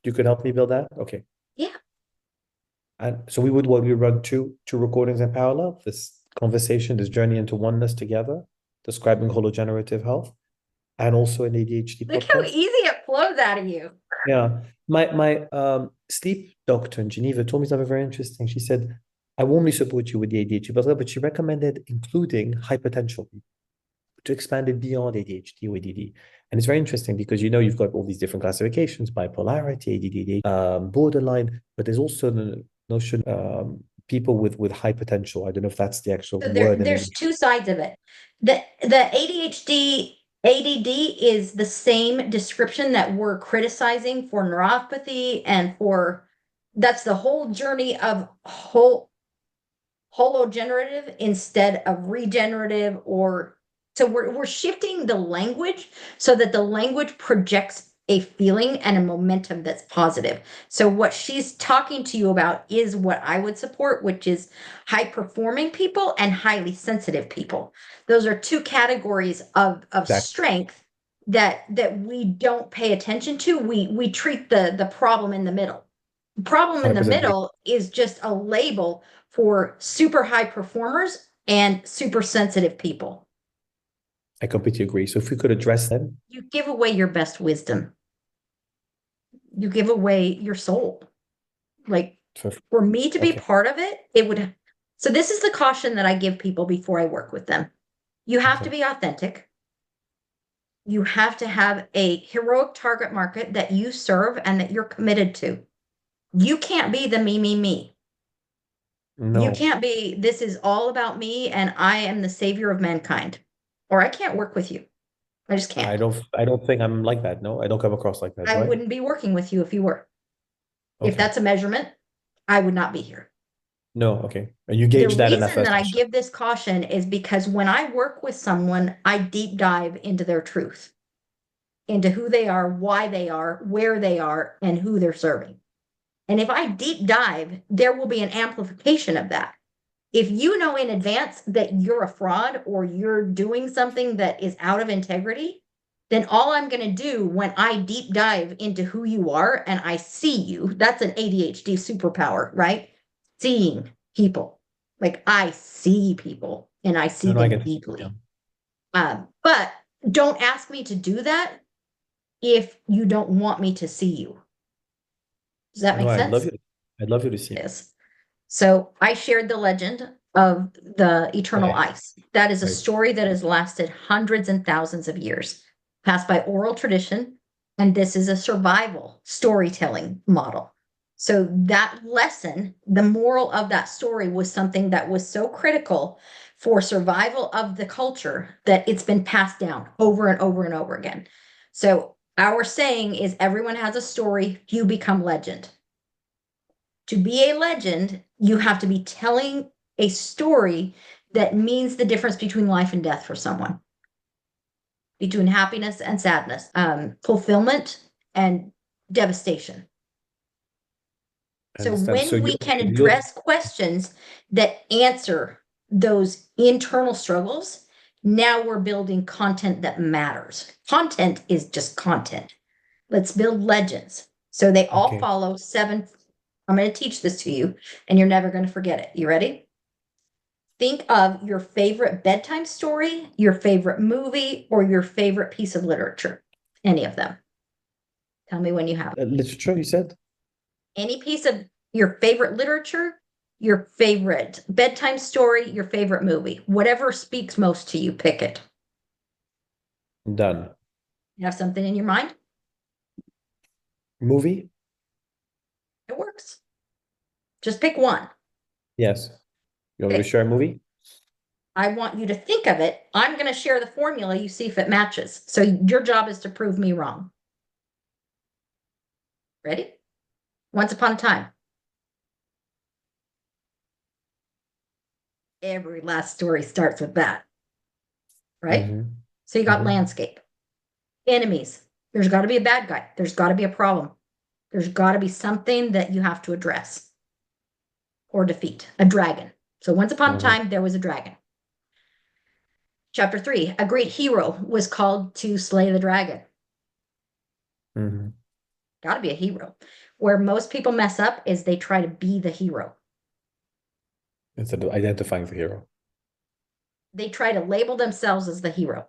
You could help me build that? Okay. Yeah. And so we run two recordings in parallel, this conversation, this journey into oneness together, describing hologenerative health, and also an ADHD podcast. Look how easy it flows out of you. Yeah. My sleep doctor in Geneva told me something very interesting. She said, I warmly support you with the ADHD, but she recommended including hypertension to expand it beyond ADHD or ADD. And it's very interesting because you've got all these different classifications, bipolarity, ADD, borderline, but there's also the notion people with hypertension. I don't know if that's the actual word. There's two sides of it. The ADHD ADD is the same description that we're criticizing for neuropathy and that's the whole journey of hologenerative instead of regenerative, so we're shifting the language so that the language projects a feeling and a momentum that's positive. So what she's talking to you about is what I would support, which is high performing people and highly sensitive people. Those are two categories of strength that we don't pay attention to. We treat the problem in the middle. The problem in the middle is just a label for super high performers and super sensitive people. I completely agree. So if we could address them. You give away your best wisdom. You give away your soul. Like for me to be part of it, so this is the caution that I give people before I work with them. You have to be authentic. You have to have a heroic target market that you serve and that you're committed to. You can't be the me. No. You can't be, this is all about me and I am the savior of mankind. Or I can't work with you. I just can't. I don't think I'm like that. No, I don't come across like that. I wouldn't be working with you if you were. Okay. If that's a measurement, I would not be here. No, okay. And you gauge that in that first. The reason that I give this caution is because when I work with someone, I deep dive into their truth. into who they are, why they are, where they are, and who they're serving. And if I deep dive, there will be an amplification of that. If you know in advance that you're a fraud or you're doing something that is out of integrity, then all I'm going to do when I deep dive into who you are and I see you, that's an ADHD superpower, right? Seeing people. Like I see people and I see No, no, I them get it. deeply. Yeah. But don't ask me to do that if you don't want me to see you. Does that No, make I'd love sense? you. I'd love you to see. Yes. So I shared the legend of the eternal Right. ice. That is a Right. story that has lasted hundreds and thousands of years, passed by oral tradition. And this is a survival storytelling model. So that lesson, the moral of that story was something that was so critical for survival of the culture that it's been passed down over and over and over again. So our saying is everyone has a story, you become legend. To be a legend, you have to be telling a story that means the difference between life and death for someone, between happiness and sadness, fulfillment and devastation. I So understand. So when we you can you're address questions that answer those internal struggles, now we're building content that matters. Content is just content. Let's build legends. So they all okay. follow seven. I'm going to teach this to you, and you're never going to forget it. You ready? Think of your favorite bedtime story, your favorite movie, or your favorite piece of literature. Any of them. Tell me when you have Literature, you said? any piece of your favorite literature, your favorite bedtime story, your favorite movie. Whatever speaks most to you, pick it. Done. You have something in your mind? Movie? It works. Just pick one. Yes. You want me to Okay. share a movie? I want you to think of it. I'm going to share the formula. You see if it matches. So your job is to prove me wrong. Ready? Once upon a time. Every last story starts with that, right? Mm-hmm. So you got Mm-hmm. landscape, enemies. There's got to be a bad guy. There's got to be a problem. There's got to be something that you have to address or defeat. A dragon. So once upon a Mm-hmm. time, there was a dragon. Chapter 3, a great hero was called to slay the dragon. Mm-hmm. Got to be a hero. Where most people mess up is they try to be the hero. Instead of identifying the hero. They try to label themselves as the hero.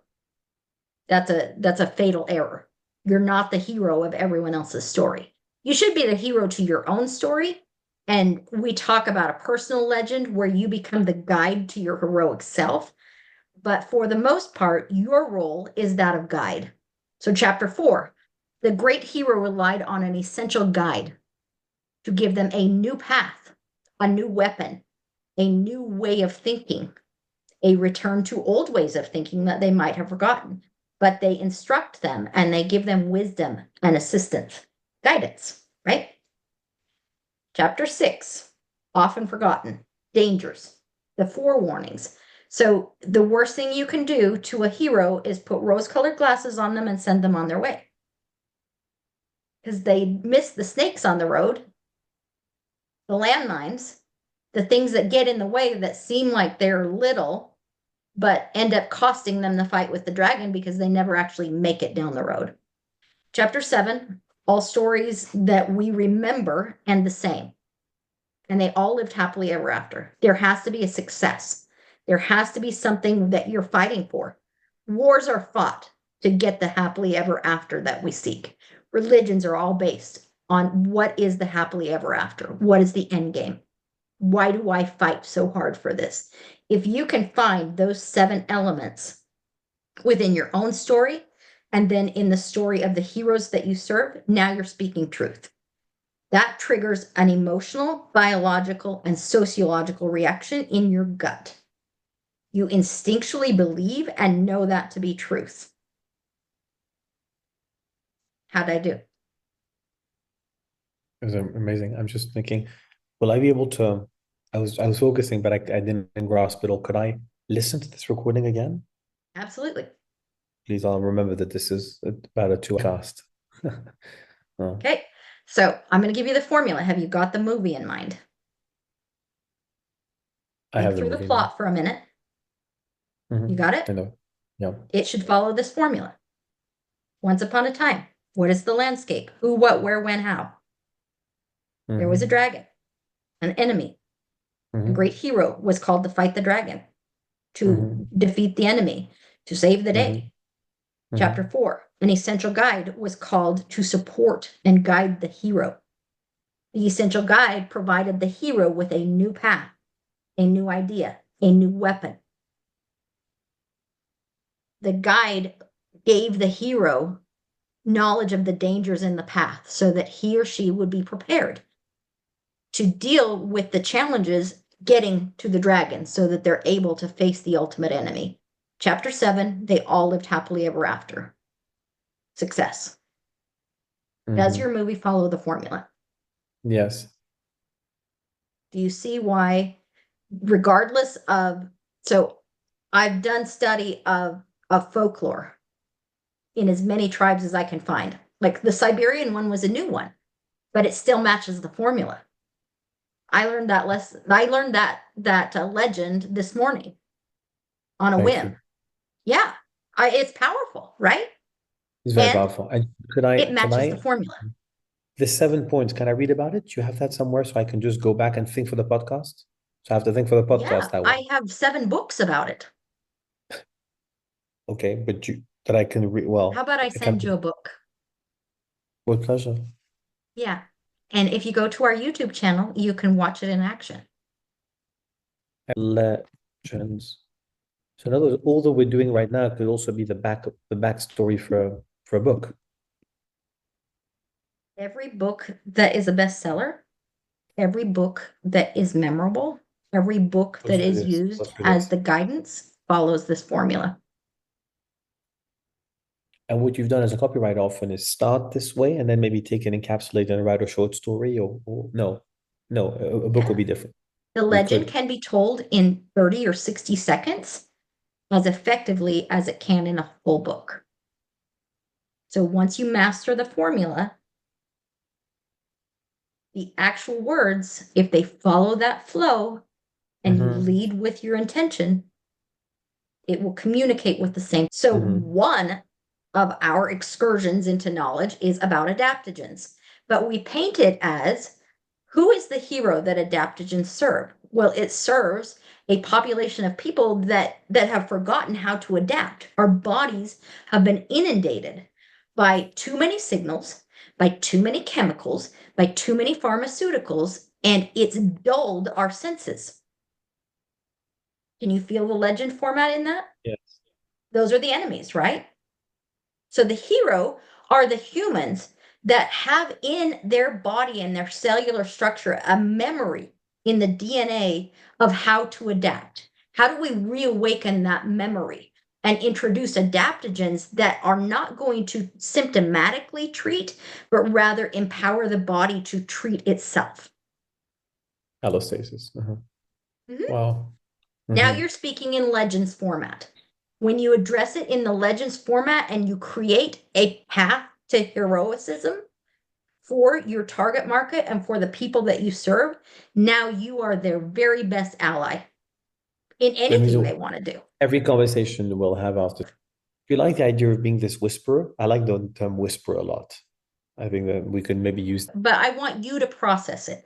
That's a fatal error. You're not the hero of everyone else's story. You should be the hero to your own story. And we talk about a personal legend where you become the guide to your heroic self. But for the most part, your role is that of guide. So, chapter 4, the great hero relied on an essential guide to give them a new path, a new weapon, a new way of thinking, a return to old ways of thinking that they might have forgotten. But they instruct them and they give them wisdom and assistance, guidance, right? Chapter 6, often forgotten, dangers, the forewarnings. So the worst thing you can do to a hero is put rose-colored glasses on them and send them on their way. Because they miss the snakes on the road, the landmines, the things that get in the way that seem like they're little, but end up costing them the fight with the dragon because they never actually make it down the road. Chapter 7, all stories that we remember and the same. And they all lived happily ever after. There has to be a success. There has to be something that you're fighting for. Wars are fought to get the happily ever after that we seek. Religions are all based on what is the happily ever after? What is the end game? Why do I fight so hard for this? If you can find those 7 elements within your own story and then in the story of the heroes that you serve, now you're speaking truth. That triggers an emotional, biological, and sociological reaction in your gut. You instinctually believe and know that to be truth. How'd I do? It was amazing. I'm just thinking, will I be able to? I was focusing, but I didn't grasp it all. Could I listen to this recording again? Absolutely. Please, I'll remember that this is about a 2 cast. Oh, Okay. So I'm going to give you the formula. Have you got the movie in mind? I Think have the through the movie in mind. plot for a minute. You Mhm. got it? I know. Yeah. It should follow this formula. Once upon a time, what is the landscape? Who, what, where, when, how? There was a Hmm. dragon, an enemy. A Hmm. great hero was called to fight the dragon, to Hmm. defeat the enemy, to save the Hmm. day. Chapter Hmm. 4, an essential guide was called to support and guide the hero. The essential guide provided the hero with a new path, a new idea, a new weapon. The guide gave the hero knowledge of the dangers in the path so that he or she would be prepared to deal with the challenges getting to the dragon so that they're able to face the ultimate enemy. Chapter 7, they all lived happily ever after. Success. Does your Hmm. movie follow the formula? Yes. Do you see why, regardless of, so I've done study of folklore in as many tribes as I can find. Like the Siberian one was a new one, but it still matches the formula. I learned that lesson. I learned that legend this morning on a Thank whim. you. Yeah, it's powerful, right? It's very And powerful. And it can matches the I, formula. the 7 points, can I read about it? Do you have that somewhere so I can just go back and think for the podcast? So I have to think for the Yeah, podcast that way. I have 7 books about it. Okay, but that I can read. How Well, about I I can send you a book? with pleasure. Yeah. And if you go to our YouTube channel, you can watch it in action. Legends. So in other words, all that we're doing right now could also be the backstory for a book. Every book that is a bestseller, every book that is memorable, every book Goes that through is this. used Goes through as this. the guidance follows this formula. And what you've done as a copywriter often is start this way and then maybe take and encapsulate and write a short story or no, no, a book Yeah. would be different. The We legend could. can be told in 30 or 60 seconds as effectively as it can in a whole book. So once you master the formula, the actual words, if they follow that flow and you Hmm. lead with your intention, it will communicate with the same. So Hmm. one of our excursions into knowledge is about adaptogens, but we paint it as who is the hero that adaptogens serve? Well, it serves a population of people that have forgotten how to adapt. Our bodies have been inundated by too many signals, by too many chemicals, by too many pharmaceuticals, and it's dulled our senses. Can you feel the legend format in that? Yes. Those are the enemies, right? So the hero are the humans that have in their body and their cellular structure a memory in the DNA of how to adapt. How do we reawaken that memory and introduce adaptogens that are not going to symptomatically treat, but rather empower the body to treat itself? Allostasis. Uh-huh. Mhm. Wow. Now Hmm. you're speaking in legends format. When you address it in the legends format and you create a path to heroicism for your target market and for the people that you serve, now you are their very best ally in So it means anything they want to do. every conversation we'll have after. If you like the idea of being this whisperer, I like the term whisper a lot. I think that we could maybe use, But I want you to process it.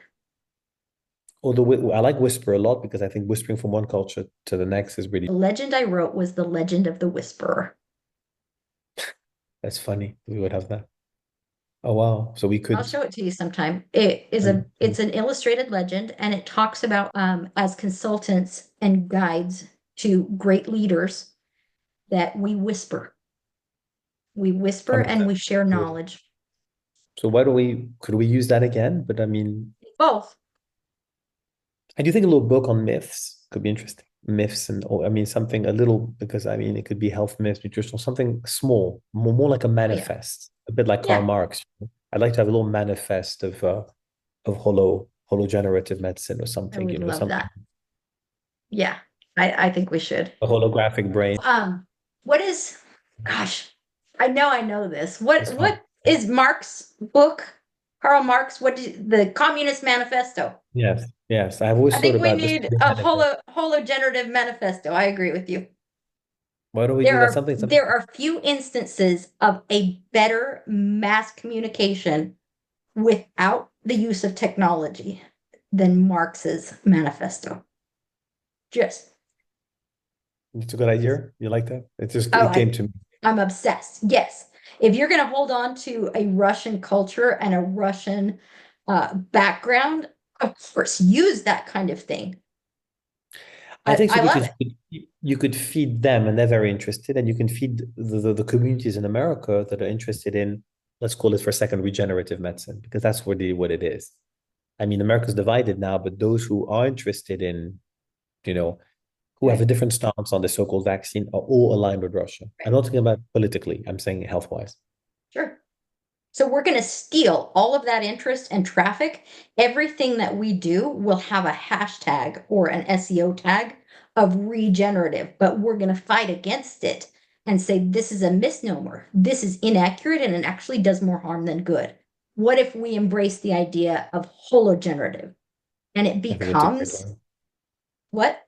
although I like whisper a lot because I think whispering from one culture to the next is really, The legend I wrote was the legend of the whisperer. that's funny. We would have that. Oh, wow. So we I'll could, show it to you sometime. It's an illustrated legend and it talks about as consultants and guides to great leaders that we whisper. We whisper I'm and we excited. share knowledge. So could we use that again? But I mean, Both. I do think a little book on myths could be interesting. Myths or I mean, something a little, because I mean, it could be health myths, nutritional, something small, more like a Oh yeah. manifest, a bit like Karl Yeah, Marx. I'd like to have a little manifest of hologenerative medicine or I something, would love something, that. Yeah, I think we should. a holographic brain. Um, what is Gosh, I know this. It's What fun. is Marx's book? Karl Marx, the Communist Manifesto? Yes, yes. I've always I thought think we about this need a manifest. hologenerative manifesto. I agree with you. Why don't we do that? Something. There are few instances of a better mass communication without the use of technology than Marx's manifesto. Just It's a good idea. You like that? oh, It came to me. I'm obsessed. Yes. If you're going to hold on to a Russian culture and a Russian background, of course, use that kind of thing. I think so I love because it. you could feed them and they're very interested, and you can feed the communities in America that are interested in, let's call it for a second, regenerative medicine, because that's what it is. I mean, America's divided now, but those who are interested in, you know, who have a Right, different stance on the so-called vaccine are all aligned with Russia. I'm right. not talking about politically, I'm saying health-wise. Sure. So we're going to steal all of that interest and traffic. Everything that we do will have a hashtag or an SEO tag of regenerative, but we're going to fight against it and say this is a misnomer. This is inaccurate and it actually does more harm than good. What if we embrace the idea of hologenerative and it I think it's a great becomes one. what?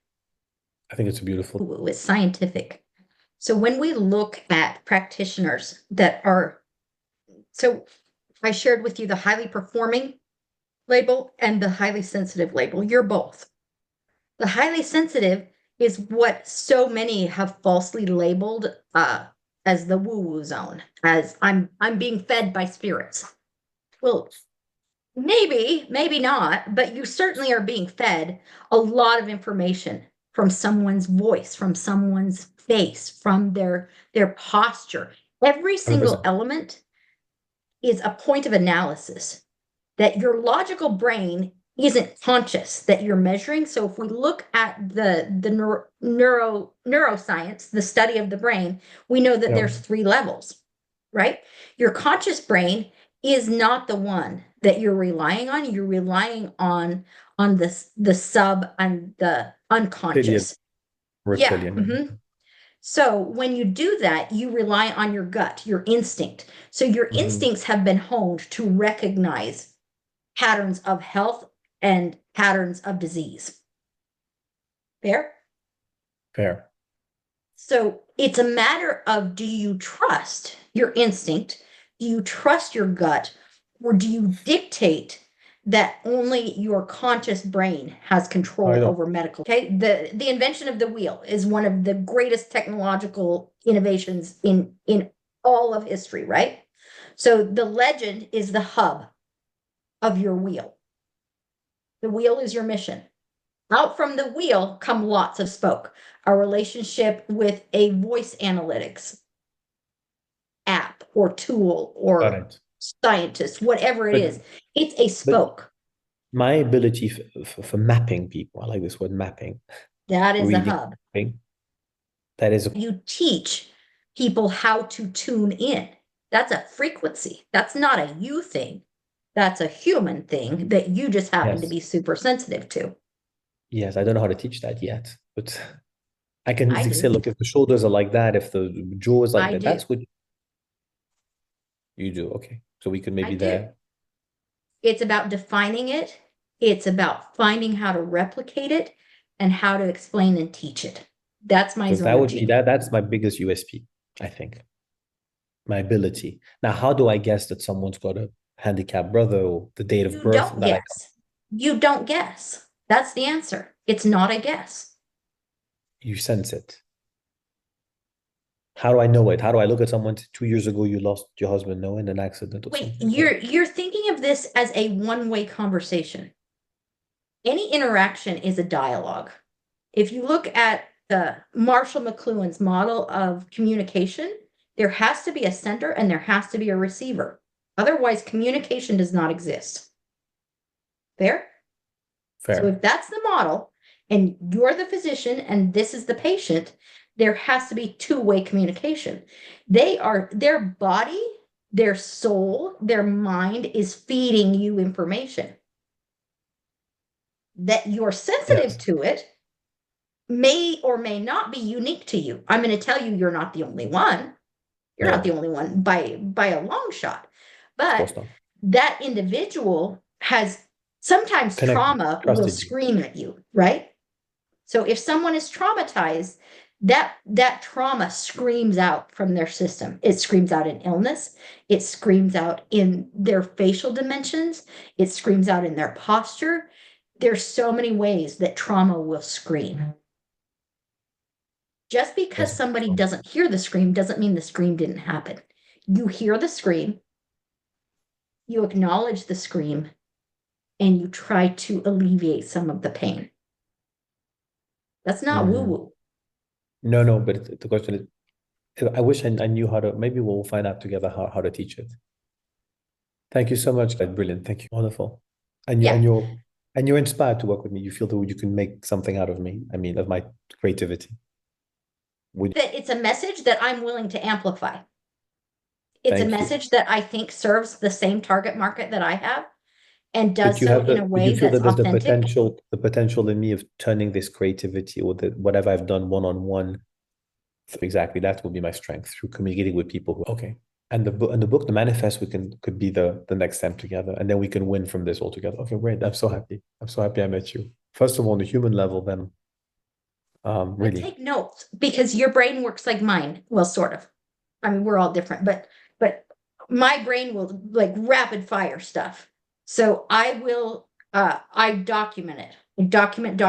I think it's a beautiful. Ooh, it's scientific. So when we look at practitioners that are, so I shared with you the highly performing label and the highly sensitive label. You're both. The highly sensitive is what so many have falsely labeled as the woo-woo zone, as I'm being fed by spirits. Well, maybe not, but you certainly are being fed a lot of information from someone's voice, from someone's face, from their posture. Every single 100%. element is a point of analysis that your logical brain isn't conscious that you're measuring. So if we look at the neuroscience, the study of the brain, we know that Yeah. there's three levels, right? Your conscious brain is not the one that you're relying on. You're relying on the sub and the Reptilian. unconscious. Yeah. Reptilian. So when you do that, you rely on your gut, your instinct. So your Mhm. instincts have been honed to recognize patterns of health and patterns of disease. Fair? Fair. So it's a matter of, do you trust your instinct? Do you trust your gut? Or do you dictate that only your conscious brain has I control don't. over medical? Okay. The invention of the wheel is one of the greatest technological innovations in all of history, right? So the legend is the hub of your wheel. The wheel is your mission. Out from the wheel come lots of spoke. A relationship with a voice analytics app or tool Got or it. scientist, whatever it But is, it's a but spoke. my ability for mapping people, I like this word mapping, That is a reading, hub. mapping, that is a You teach people how to tune in. That's a frequency. That's not a you thing. That's a human thing that you just happen to yes. be super sensitive to. Yes, I don't know how to teach that yet, but I can I say, do. look, if the shoulders are like that, if the jaw is like I that, do. that's what you do. Okay. So we could I maybe do. there, It's about defining it. It's about finding how to replicate it and how to explain and teach it. That's my because zone that of would be genius. that's my biggest USP, I think. My ability. Now, how do I guess that someone's got a handicapped brother or the date of You birth? don't That I guess. You don't guess. That's the answer. It's not a guess. you sense it. How do I know it? How do I look at someone 2 years ago you lost your husband, no, in an accident or Wait, something? you're thinking of this as a one-way conversation. Any interaction is a dialogue. If you look at the Marshall McLuhan's model of communication, there has to be a sender and there has to be a receiver. Otherwise, communication does not exist. Fair? So Fair. if that's the model and you're the physician and this is the patient, there has to be two-way communication. Their body, their soul, their mind is feeding you information. That you're sensitive Yes. to it may or may not be unique to you. I'm going to tell you you're not the only one. You're not the No, only one by a long shot. of But course not. that individual has sometimes Connected, trauma will trusted you. scream at you, right? So if someone is traumatized, that trauma screams out from their system. It screams out in illness, it screams out in their facial dimensions, it screams out in their posture. There's so many ways that trauma will scream. Just because That's somebody beautiful. doesn't hear the scream doesn't mean the scream didn't happen. You hear the scream, you acknowledge the scream, and you try to alleviate some of the pain. That's not woo Mhm. woo. No, no, but the question is, I wish I knew how to, maybe we'll find out together how to teach it. Thank you so much. Brilliant. Thank you. Wonderful. And you Yeah, and you're inspired to work with me. You feel that you can make something out of me. I mean, of my creativity. Would that it's a message that I'm willing to amplify. It's a thank you. message that I think serves the same target market that I have and But does you so have in a but you way feel that's that there's authentic. the potential in me of turning this creativity or the whatever I've done one-on-one. Exactly, that will be my strength through communicating with people who, okay. And the manifest, we could be the next step together, and then we can win from this all together. Okay, great. I'm so happy. I'm so happy I met you. First of all, on the human level, then But really. take notes because your brain works like mine. Well, sort of. I mean, we're all different, but my brain will like rapid fire stuff. So I document it. I document,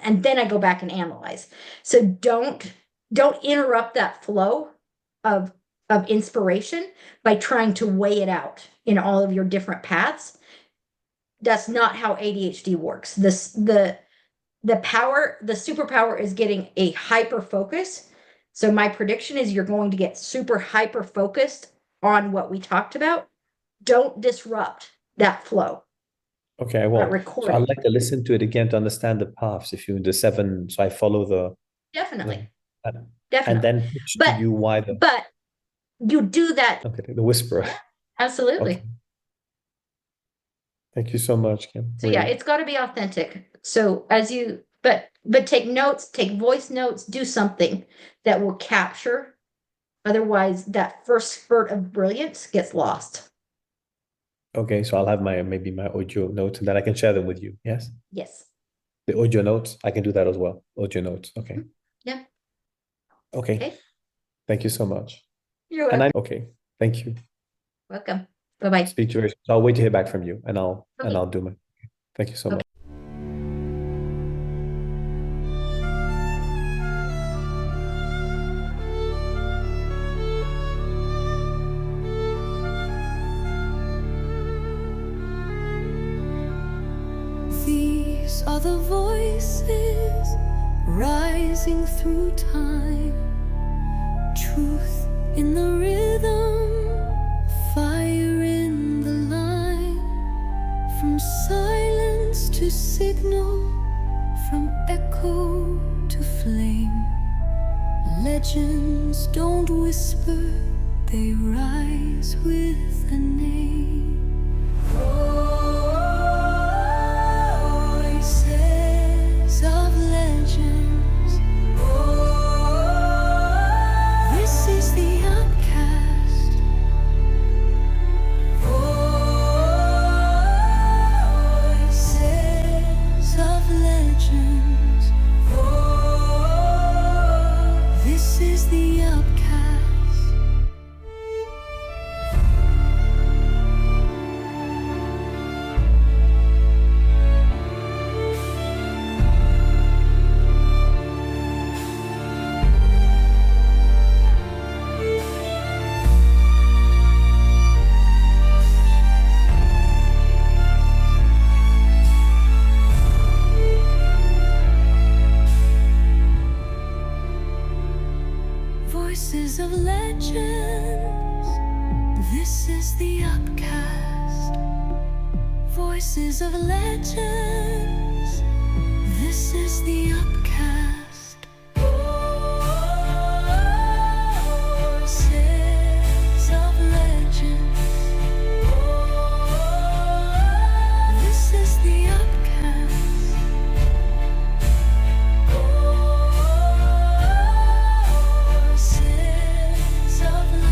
and then I go back and analyze. So don't interrupt that flow of inspiration by trying to weigh it out in all of your different paths. That's not how ADHD works. The power, the superpower is getting a hyper focus. So my prediction is you're going to get super hyper focused on what we talked about. Don't disrupt that flow, Okay, I but won't. So record I'd it. like to listen to it again to understand the paths. If you the seven, so I follow the Definitely, and definitely. then pitch to But you why the but you do that. okay the whisperer. Yeah, Okay, absolutely. thank you so much, Kim. So yeah, Really. it's got to be authentic. So as you but take notes, take voice notes, do something that will capture. Otherwise, that first spurt of brilliance gets lost. Okay, so I'll have my maybe my audio notes and then I can share them with you. Yes. Yes. The audio notes, I can do that as well. Audio notes. Okay. Mhm. Yeah. Okay. Okay. Thank you so much. You're And welcome. I'm okay. Thank you. Welcome. Bye-bye. Speak to you very soon. So I'll wait to hear back from you and Okay. I'll do my thank you so Okay. much. These are the voices rising through time. Truth in the rhythm, fire in the line. From silence to signal, from echo to flame. Legends don't whisper, they rise with a name. Voices of legends. This is the upcast. Voices of legends. This is the upcast. Voices of legends. This is the upcast. Voices of legends. This is the upcast. Voices of legends. This is the upcast. Voices of legends.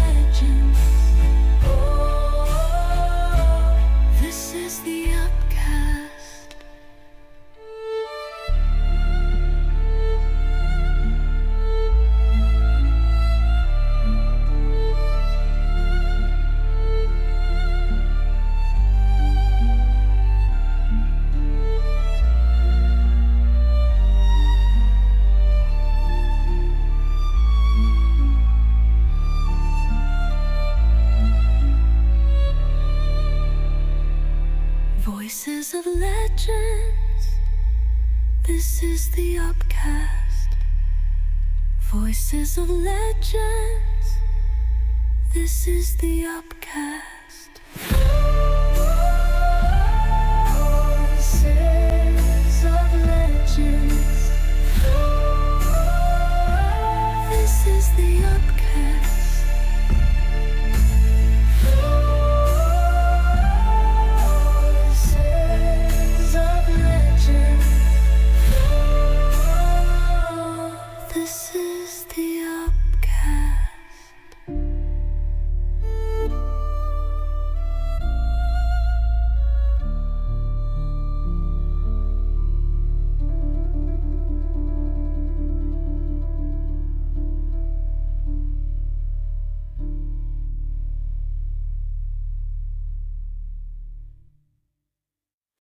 This is the UPCast. Voices of legends. This is the UPCast.